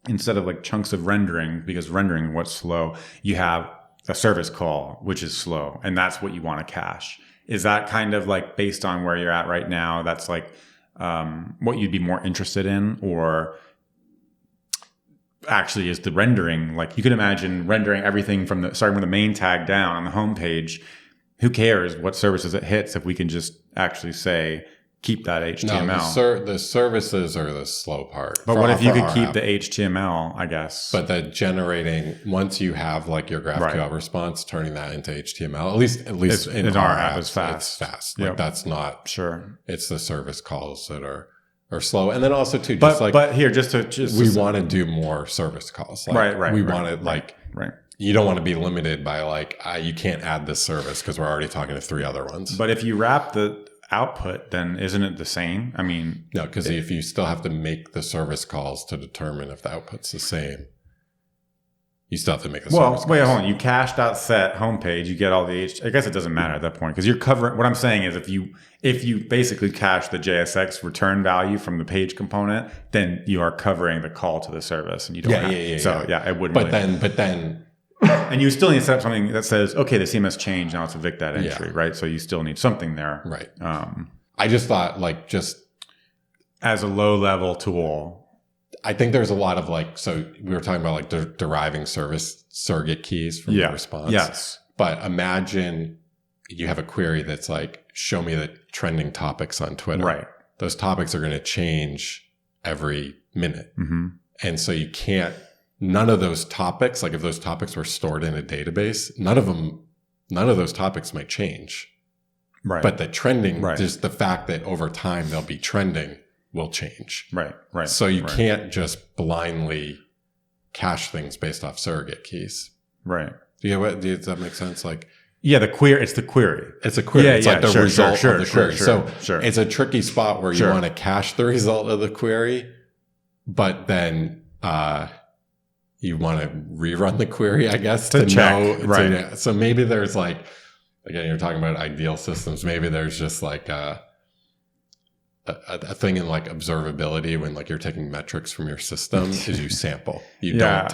instead of like chunks of rendering, because rendering what's slow, you have a service call, which is slow, and that's what you want to cache. Is that kind of like based on where you're at right now? That's like what you'd be more interested in, or actually is the rendering, like you could imagine rendering everything from starting with the main tag down on the home page. Who cares what services it hits if we can just actually say keep that HTML? No, the services are the slow part. But what if you could keep the HTML, I guess? But the generating, once you have like your GraphQL response, turning that into HTML, at least in our app is fast. It's fast. Like that's not sure. It's the service calls that are slow. And then also too, but here, we want to do more service calls. Like, we want to right. You don't want to be limited by like, you can't add this service because we're already talking to 3 other ones. But if you wrap the output, then isn't it the same? I mean, no, because if you still have to make the service calls to determine if the output's the same, you still have to make the service calls. Wait, hold on. You cache.set homepage, you get all the I guess it doesn't matter at that point because you're covering. What I'm saying is if you basically cache the JSX return value from the page component, then you are covering the call to the service, and you don't. It wouldn't. But then. And you still need to set up something that says, okay, the CMS changed, now let's evict that entry, right? So you still need something there. Right. I just thought just as a low-level tool. I think there's a lot of so we were talking about deriving service surrogate keys from the response. Yes. But imagine you have a query that's show me the trending topics on Twitter. Right. Those topics are going to change every minute. Mm-hmm. And so you can't, none of those topics, if those topics were stored in a database, none of those topics might change. Right. But the trending, just the fact that over time they'll be trending will change. Right. So you can't just blindly cache things based off surrogate keys. Right. Does that make sense? The query, it's the query. It's a query. It's the result of the query. So it's a tricky spot where you want to cache the result of the query, but then, you want to rerun the query, I guess, to check. know. Right. So maybe there's again, you're talking about ideal systems. Maybe there's just a thing in observability when you're taking metrics from your system is you sample. You don't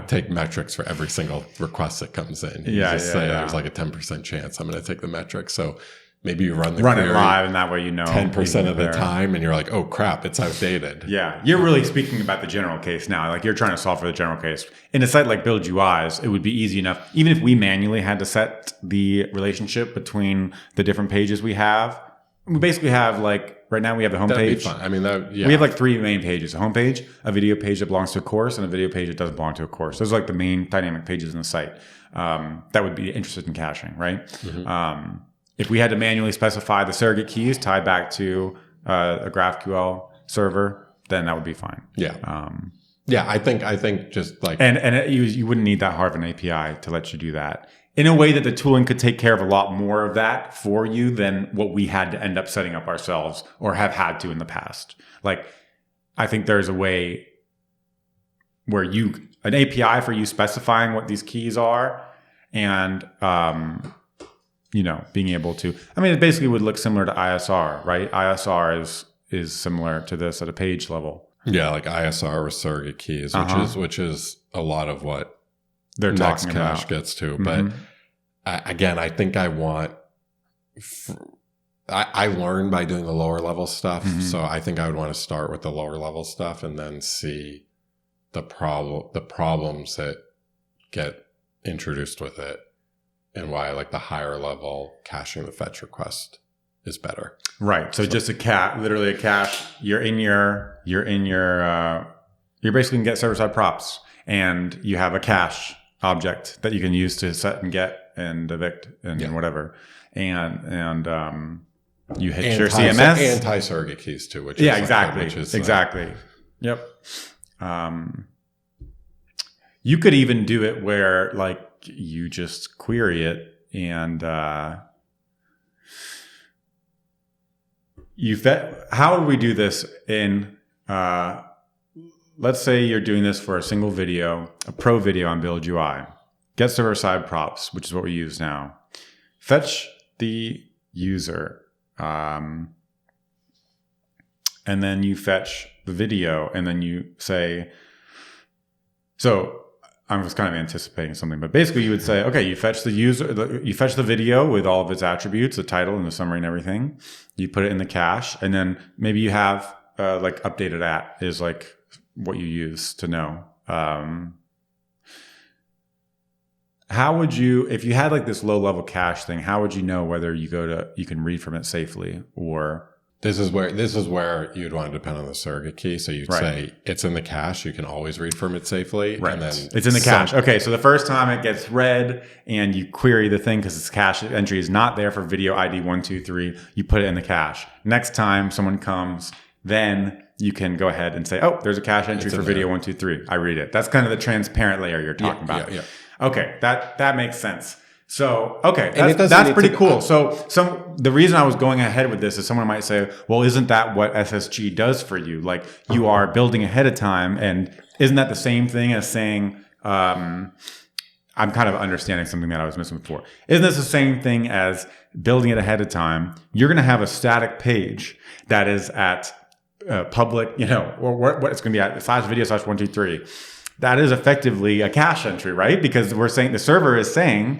take metrics for every single request that comes in. You just say there's a 10% chance I'm going to take the metric. So maybe you run query it live, and that way 10% of the time, and you're like, oh crap, it's outdated. Yeah, you're really speaking about the general case now. You're trying to solve for the general case. In a site like Build UIs, it would be easy enough, even if we manually had to set the relationship between the different pages we have. We basically have right now we have the homepage. That'd be fun. I mean, we have 3 main pages: a homepage, a video page that belongs to a course, and a video page that doesn't belong to a course. Those are the main dynamic pages in the site that would be interested in caching, right? Mm-hmm. If we had to manually specify the surrogate keys tied back to a GraphQL server, then that would be fine. Yeah. I think just you wouldn't need that hard of an API to let you do that in a way that the tooling could take care of a lot more of that for you than what we had to end up setting up ourselves or have had to in the past. I think there's a way where an API for you specifying what these keys are and, being able to, it basically would look similar to ISR, right? ISR is similar to this at a page level. Yeah, ISR with surrogate keys, which is a lot of what they're talking about. Next.js gets to. Mm-hmm. But again, I think I learned by doing the lower level stuff. Mm-hmm. So I think I would want to start with the lower level stuff and then see the problems that get introduced with it. And why the higher level caching the fetch request is better. Right. So just literally a cache. You're basically gonna get server side props, and you have a cache object that you can use to set and get and evict and whatever. And you hit your CMS and tie surrogate keys too, which is exactly. Yep. You could even do it where you just query it and how would we do this in let's say you're doing this for a single video, a pro video on Build UI. Get server side props, which is what we use now. Fetch the user and then you fetch the video, and then you say, so I was kind of anticipating something, but basically you would say, okay, you fetch you fetch the video with all of its attributes, the title and the summary and everything. You put it in the cache, and then maybe you have like updated at is like what you use to know. How would you, if you had like this low level cache thing, how would you know whether you can read from it safely or? This is where you'd want to depend on the surrogate key. So you'd say it's in the cache. You can always read from it safely. Right. And then it's in the cache. Okay. So the first time it gets read and you query the thing because its cache entry is not there for video ID 123, you put it in the cache. Next time someone comes, then you can go ahead and say, oh, there's a cache entry for video 123. I read it. That's kind of the transparent layer you're talking about. Yeah. Okay. That makes sense. So, okay, and that's pretty cool. So the reason I was going ahead with this is someone might say, well, isn't that what SSG does for you? Like you are building ahead of time. And isn't that the same thing as saying, I'm kind of understanding something that I was missing before. Isn't this the same thing as building it ahead of time? You're going to have a static page that is at public, or what it's going to be at /video/123. That is effectively a cache entry, right? Because we're saying the server is saying,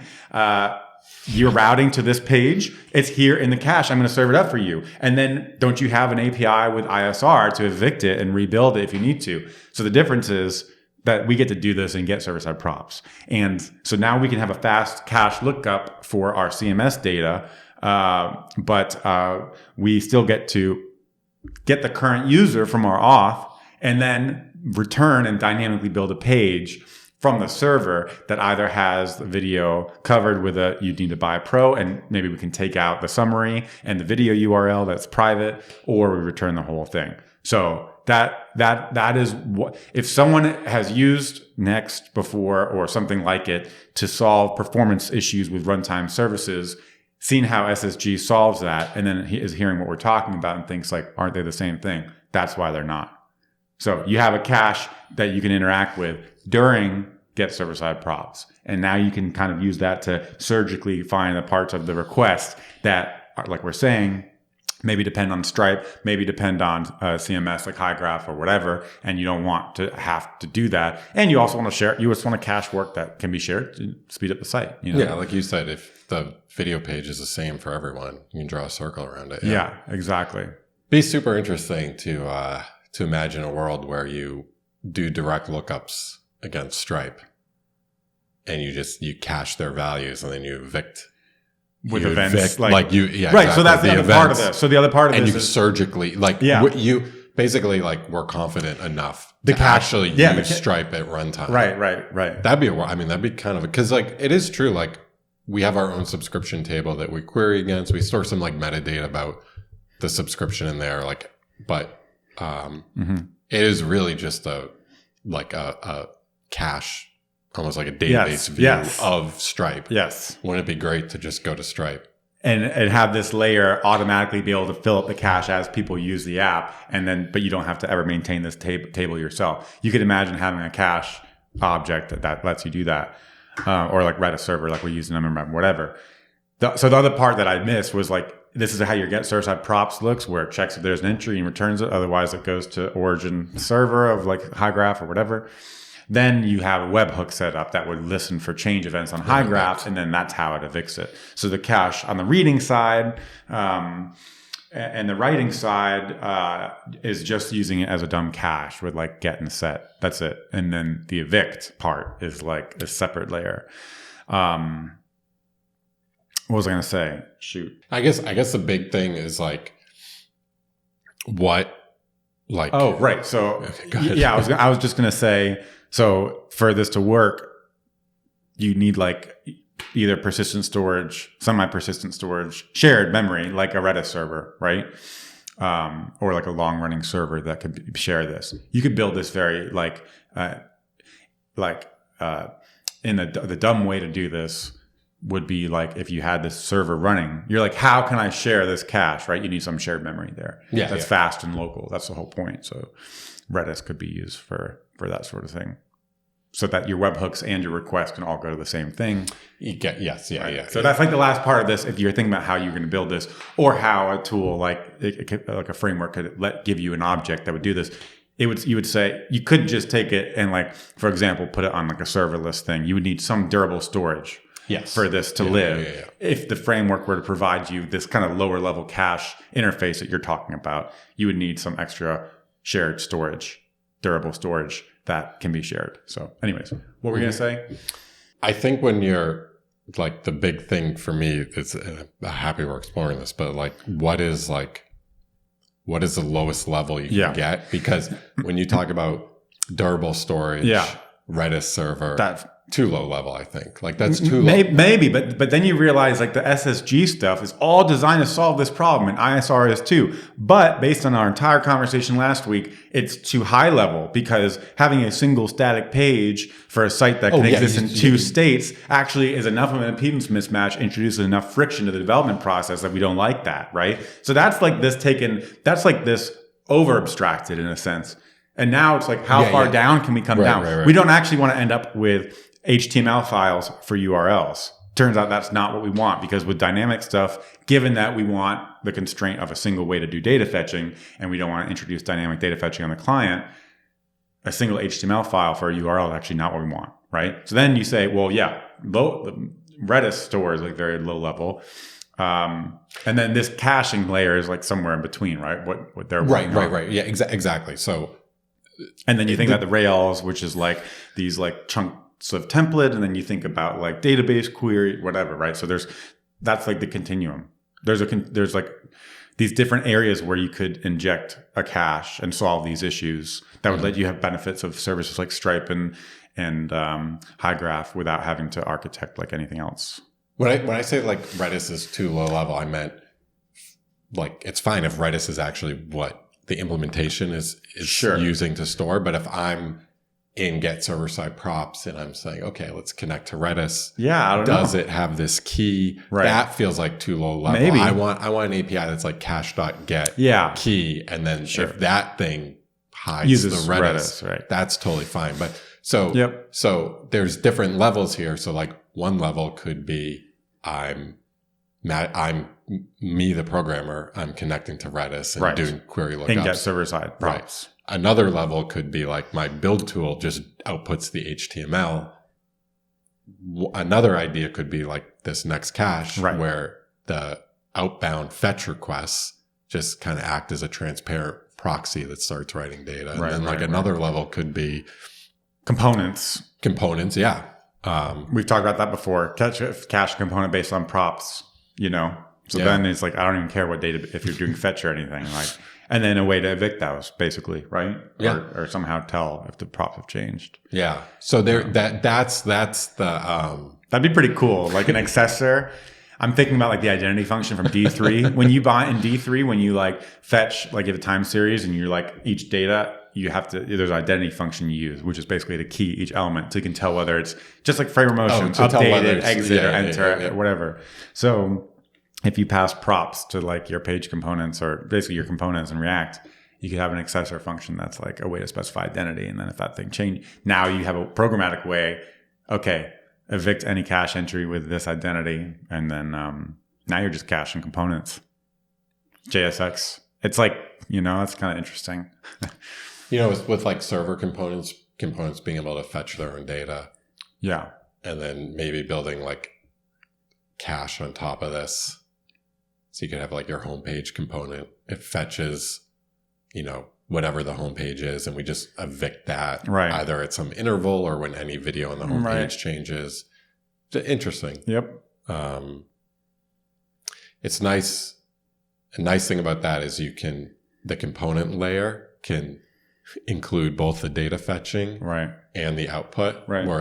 you're routing to this page. It's here in the cache. I'm going to serve it up for you. And then don't you have an API with ISR to evict it and rebuild it if you need to? So the difference is that we get to do this and get server-side props. And so now we can have a fast cache lookup for our CMS data, but we still get to get the current user from our auth and then return and dynamically build a page from the server that either has the video covered with you need to buy pro, and maybe we can take out the summary and the video URL that's private, or we return the whole thing. So that is what, if someone has used Next before or something like it to solve performance issues with runtime services, seen how SSG solves that, and then he is hearing what we're talking about and thinks like, aren't they the same thing? That's why they're not. So you have a cache that you can interact with during get server-side props. And now you can kind of use that to surgically find the parts of the request that are, like we're saying, maybe depend on Stripe, maybe depend on CMS like Hygraph or whatever. And you don't want to have to do that. And you also want to share, you just want to cache work that can be shared to speed up the site. Yeah, like you said, if the video page is the same for everyone, you can draw a circle around it. Yeah, exactly. Be super interesting to imagine a world where you do direct lookups against Stripe and you cache their values and then you evict with events right. Exactly. So that's the other part of this. So the other part of and this you is surgically you basically we're confident enough to actually use Stripe at runtime. Right. That'd be kind of because it is true. Like we have our own subscription table that we query against. We store some metadata about the subscription in there. But it is really just a cache, almost like a database view of Stripe. Yes. Wouldn't it be great to just go to Stripe? And have this layer automatically be able to fill up the cache as people use the app, but you don't have to ever maintain this table yourself. You could imagine having a cache object that lets you do that, or Redis server, like we use in MMM, whatever. So the other part that I missed was this is how your get server-side props looks, where it checks if there's an entry and returns it. Otherwise, it goes to origin server of Hygraph or whatever. Then you have a webhook set up that would listen for change events on Hygraph, and then that's how it evicts it. So the cache on the reading side and the writing side is just using it as a dumb cache with get and set. That's it. And then the evict part is a separate layer. What was I going to say? Shoot. I guess the big thing is what oh, right. So okay, yeah, I was just going to say, so for this to work, you need either persistent storage, semi-persistent storage, shared memory, like a Redis server, right? Or a long running server that could share this. You could build this very in the dumb way to do this would be if you had this server running, you're how can I share this cache, right? You need some shared memory there. Yeah, that's fast and local. That's the whole point. So Redis could be used for that sort of thing. so that your webhooks and your requests can all go to the same thing. So that's like the last part of this. If you're thinking about how you're going to build this, or how a tool like a framework could give you an object that would do this, you would say you couldn't just take it and, like, for example, put it on like a serverless thing. You would need some durable storage for this to live. If the framework were to provide you this kind of lower level cache interface that you're talking about, you would need some extra shared storage, durable storage that can be shared. So anyways, what were you going to say? I think when you're like, the big thing for me, it's happy we're exploring this, but like, what is the lowest level you can get? Because when you talk about durable storage, Redis server, that's too low level, I think. Like, that's too low. Maybe, but then you realize, like, the SSG stuff is all designed to solve this problem, and ISR is too. But based on our entire conversation last week, it's too high level, because having a single static page for a site that can exist in two states actually is enough of an impedance mismatch, introduces enough friction to the development process that we don't like that, right? So that's like this over abstracted in a sense. And now it's like, how far down can we come down? Right. We don't actually want to end up with HTML files for URLs. Turns out that's not what we want, because with dynamic stuff, given that we want the constraint of a single way to do data fetching, and we don't want to introduce dynamic data fetching on the client, a single HTML file for a URL is actually not what we want, right? So then you say, well, the Redis store is like very low level. And then this caching layer is like somewhere in between, right? What they're right. Yeah, exactly. So, and then you think about the Rails, which is like these like chunks of template, and then you think about like database query, whatever, right? So that's like the continuum. There's like these different areas where you could inject a cache and solve these issues that would let you have benefits of services like Stripe and Hygraph without having to architect like anything else. When I say like Redis is too low level, I meant like, it's fine if Redis is actually what the implementation is using to store. But if I'm in get server side props and I'm saying, okay, let's connect to Redis. I don't know. Does it have this key? Right. That feels like too low level. Maybe. I want an API that's like cache.get key. And then if that thing hides the Redis, right, that's totally fine. But so there's different levels here. So like, one level could be I'm me, the programmer, I'm connecting to Redis and doing query lookups. And get server side props. Right. Another level could be like, my build tool just outputs the HTML. Another idea could be like this next cache, where the outbound fetch requests just kind of act as a transparent proxy that starts writing data. And then another level could be components. Yeah. We've talked about that before. Cache component based on props, So then it's like, I don't even care what data, if you're doing fetch or anything, like, and then a way to evict those, basically, right? Yeah. Or somehow tell if the props have changed. Yeah. So that's the that'd be pretty cool. Like an accessor. I'm thinking about like the identity function from D3. When you buy in D3, when you like fetch, like you have a time series and you're like each data, there's an identity function you use, which is basically to key each element so you can tell whether it's just like frame of motion, updated, exit, or enter, or whatever. So if you pass props to like your page components, or basically your components in React, you could have an accessor function that's like a way to specify identity. And then if that thing changes, now you have a programmatic way, okay, evict any cache entry with this identity. And then now you're just caching components. JSX. It's like, it's kind of interesting. With like server components being able to fetch their own data. Yeah. And then maybe building like cache on top of this. So you could have like your homepage component. It fetches, whatever the homepage is, and we just evict that either at some interval or when any video on the homepage changes. It's interesting. Yep. It's nice. A nice thing about that is the component layer can include both the data fetching and the output. Right. Where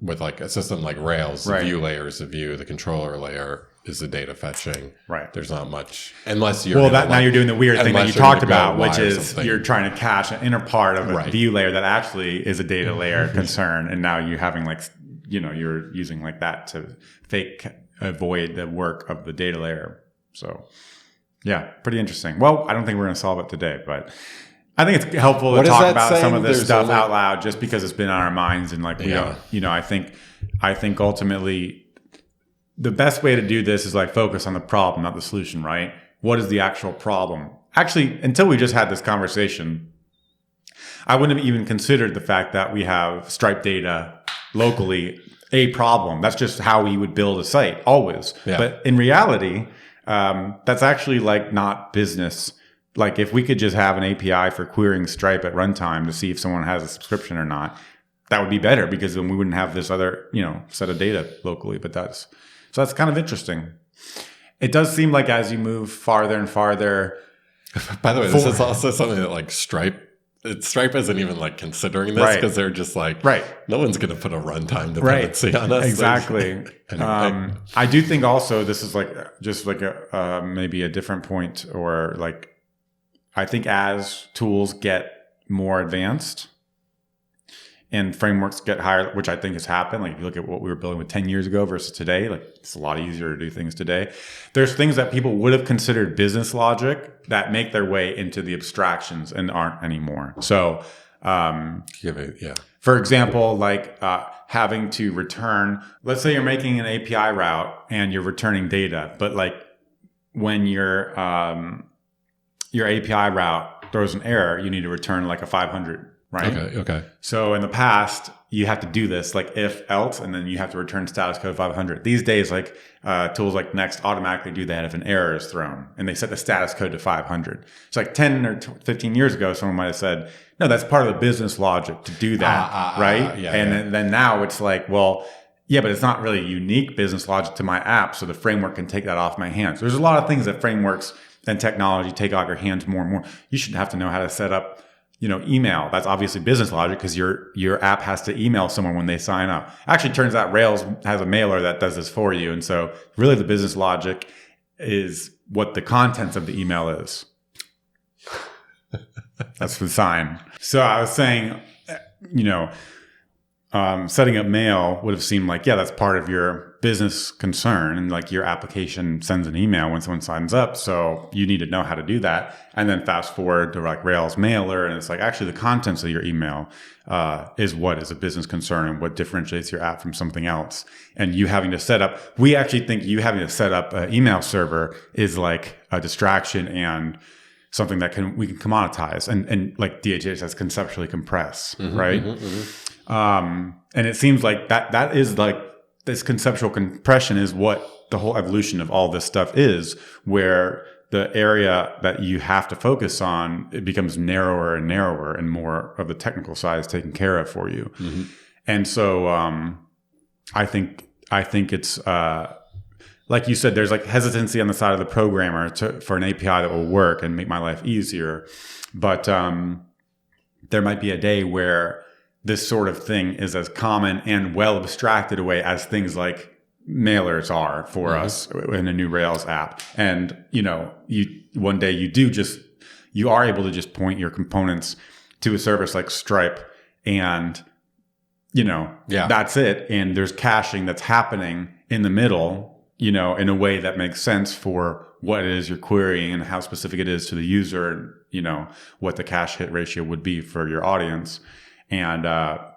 with a system like Rails, the view layer is the view, the controller layer is the data fetching. Right. There's not much unless you're now you're doing the weird thing that you talked about, which is you're trying to cache an inner part of a view layer that actually is a data layer concern, and now you're having like you're using like that to avoid the work of the data layer. So yeah, pretty interesting. Well, I don't think we're going to solve it today, but I think it's helpful to What is talk that about saying? some of this There's stuff only- out loud, just because it's been on our minds, and like we don't, I think ultimately the best way to do this is like focus on the problem, not the solution, right? What is the actual problem? Actually, until we just had this conversation, I wouldn't have even considered the fact that we have Stripe data locally a problem. That's just how we would build a site always. Yeah. But in reality, that's actually like not business. Like if we could just have an API for querying Stripe at runtime to see if someone has a subscription or not, that would be better, because then we wouldn't have this other, set of data locally. But that's kind of interesting. It does seem like as you move farther and farther. By the way, this is also something that like Stripe isn't even like considering this, because they're just like, no one's going to put a runtime dependency on us. Exactly. I do think also this is like just like a maybe a different point, or like I think as tools get more advanced and frameworks get higher, which I think has happened. Like if you look at what we were building with 10 years ago versus today, like it's a lot easier to do things today. There's things that people would have considered business logic that make their way into the abstractions and aren't anymore. So, for example, like having to return, let's say you're making an API route and you're returning data, but like when your API route throws an error, you need to return like a 500. Right. Okay. So in the past, you have to do this like if else, and then you have to return status code 500. These days, like tools like Next automatically do that if an error is thrown, and they set the status code to 500. It's like 10 or 15 years ago, someone might have said, no, that's part of the business logic to do that. Right. Then now it's like, well, yeah, but it's not really unique business logic to my app. So the framework can take that off my hands. There's a lot of things that frameworks and technology take off your hands more and more. You should have to know how to set up email. That's obviously business logic, because your app has to email someone when they sign up. Actually, turns out Rails has a mailer that does this for you. And so really the business logic is what the contents of the email is. That's the sign. So I was saying, setting up mail would have seemed like, that's part of your business concern, and like your application sends an email when someone signs up, so you need to know how to do that. And then fast forward to like Rails mailer, and it's like actually the contents of your email is what is a business concern and what differentiates your app from something else. And you having to set up, we actually think you having to set up an email server is like a distraction and something that we can commoditize and like DHH says, conceptually compress, right? And it seems like that is like this conceptual compression is what the whole evolution of all this stuff is, where the area that you have to focus on, it becomes narrower and narrower, and more of the technical side is taken care of for you. And so I think it's like you said, there's like hesitancy on the side of the programmer for an API that will work and make my life easier. But there might be a day where this sort of thing is as common and well abstracted away as things like mailers are for us in a new Rails app. And, one day you are able to just point your components to a service like Stripe, and, that's it. And there's caching that's happening in the middle, in a way that makes sense for what it is you're querying and how specific it is to the user, and, what the cache hit ratio would be for your audience. And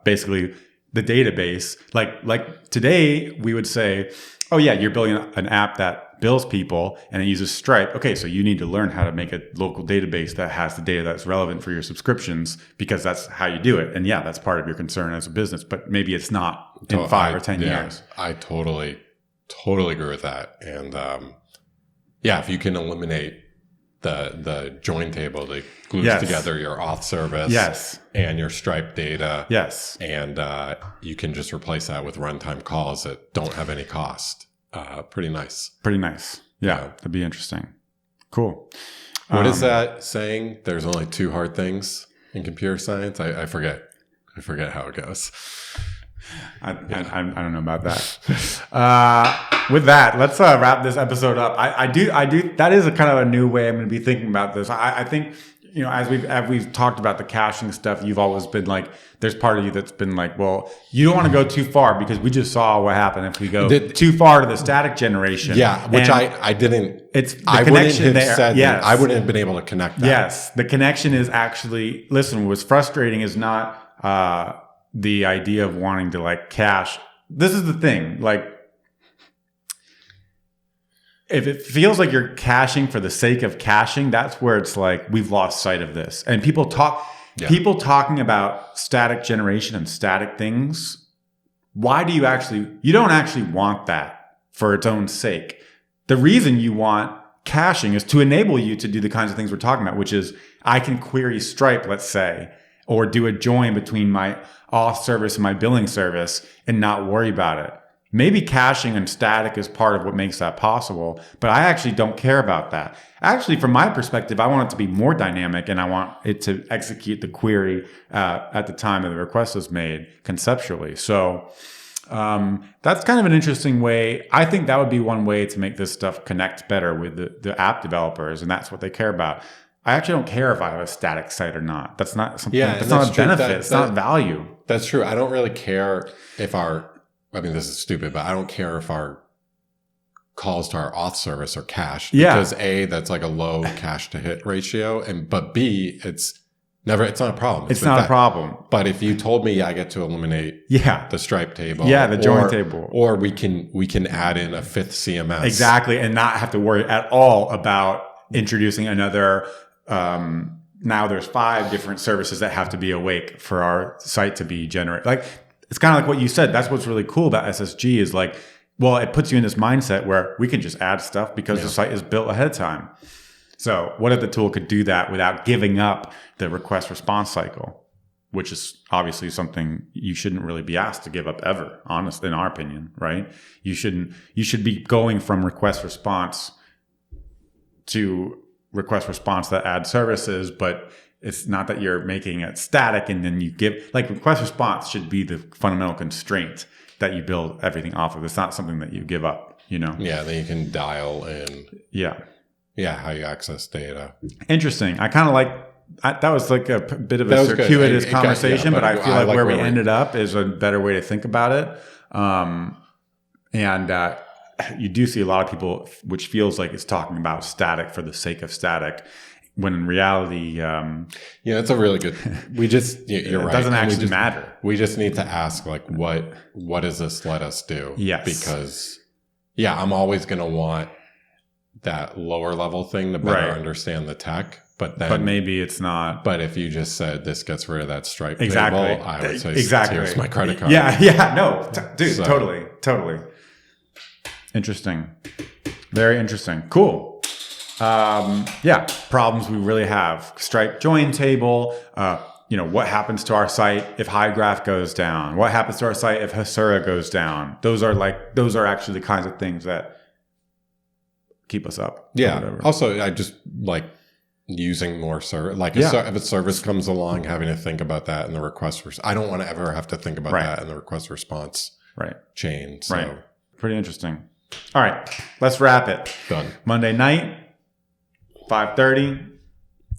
basically the database, like today we would say, oh yeah, you're building an app that bills people and it uses Stripe. Okay, so you need to learn how to make a local database that has the data that's relevant for your subscriptions, because that's how you do it. And yeah, that's part of your concern as a business, but maybe it's not in 5 or 10 years. I totally agree with that. And if you can eliminate the join table that glues together your auth service and your Stripe data. And you can just replace that with runtime calls that don't have any cost. Pretty nice. Yeah, that'd be interesting. Cool. What is that saying? There's only 2 hard things in computer science. I forget how it goes. I don't know about that. With that, let's wrap this episode up. I do. That is a kind of a new way I'm going to be thinking about this. I think as we've talked about the caching stuff, you've always been like, there's part of you that's been like, well, you don't want to go too far because we just saw what happened if we go too far to the static generation. Yeah, which I didn't. It's the I connection wouldn't have there. said Yes. that. I wouldn't have been able to connect that. Yes, the connection is actually, listen, what's frustrating is not the idea of wanting to like cache. This is the thing, like, if it feels like you're caching for the sake of caching, that's where it's like we've lost sight of this. And people talking about static generation and static things. Why do you don't actually want that for its own sake. The reason you want caching is to enable you to do the kinds of things we're talking about, which is I can query Stripe, let's say, or do a join between my auth service and my billing service and not worry about it. Maybe caching and static is part of what makes that possible, but I actually don't care about that. Actually, from my perspective, I want it to be more dynamic and I want it to execute the query at the time that the request is made conceptually. So that's kind of an interesting way. I think that would be one way to make this stuff connect better with the app developers, and that's what they care about. I actually don't care if I have a static site or not. That's not something. Yeah, that's not a benefit. It's not value. That's true. I don't really care if this is stupid, but I don't care if our calls to our auth service are cached. Yeah. Because A, that's like a low cache to hit ratio. But B, it's not a problem. It's not a problem. But if you told me I get to eliminate the Stripe table. Yeah, the join table. Or we can add in a fifth CMS. Exactly. And not have to worry at all about introducing another now there's 5 different services that have to be awake for our site to be generated. Like, it's kind of like what you said. That's what's really cool about SSG is like, well, it puts you in this mindset where we can just add stuff because the site is built ahead of time. So what if the tool could do that without giving up the request response cycle, which is obviously something you shouldn't really be asked to give up ever, honestly, in our opinion, right? You should be going from request response to request response that adds services, but it's not that you're making it static and then you give, like, request response should be the fundamental constraint that you build everything off of. It's not something that you give up, Yeah, then you can dial in. Yeah, how you access data. Interesting. I kind of that was like a bit of a circuitous conversation, but I feel like where we ended up is a better way to think about it. And you do see a lot of people, which feels like it's talking about static for the sake of static, when in reality, that's a really good. You're right. It doesn't actually matter. We just need to ask, like, what does this let us do? Yes, because I'm always going to want that lower level thing to better understand the tech, but maybe it's not. But if you just said this gets rid of that Stripe table, I would say here's my credit card. Dude, totally. Interesting. Very interesting. Cool. Problems we really have. Stripe join table. What happens to our site if Hygraph goes down? What happens to our site if Hasura goes down? Those are actually the kinds of things that keep us up. Yeah. Also, I just like using more service. Like if a service comes along, having to think about that in the request. I don't want to ever have to think about that in the request response chain. So. Pretty interesting. All right, let's wrap it. Done. Monday night, 5:30.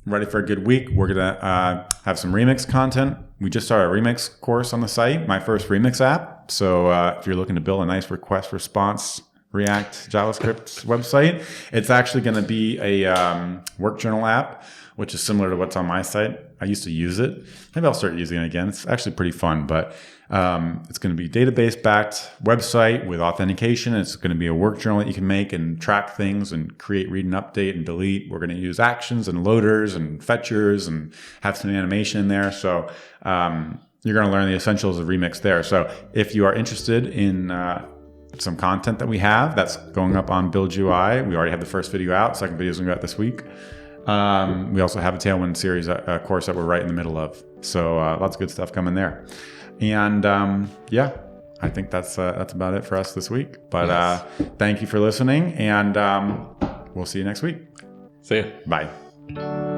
Ready for a good week. We're gonna have some remix content. We just started a remix course on the site, my first remix app. So if you're looking to build a nice request response React JavaScript website, it's actually going to be a work journal app, which is similar to what's on my site. I used to use it. Maybe I'll start using it again. It's actually pretty fun, but it's going to be database-backed website with authentication. It's going to be a work journal that you can make and track things and create, read, and update and delete. We're going to use actions and loaders and fetchers and have some animation in there. So you're going to learn the essentials of Remix there. So if you are interested in some content that we have that's going up on Build UI, we already have the first video out. Second video is going to go out this week. We also have a Tailwind series course that we're right in the middle of. So lots of good stuff coming there. And I think that's about it for us this week. But thank you for listening, and we'll see you next week. See ya. Bye.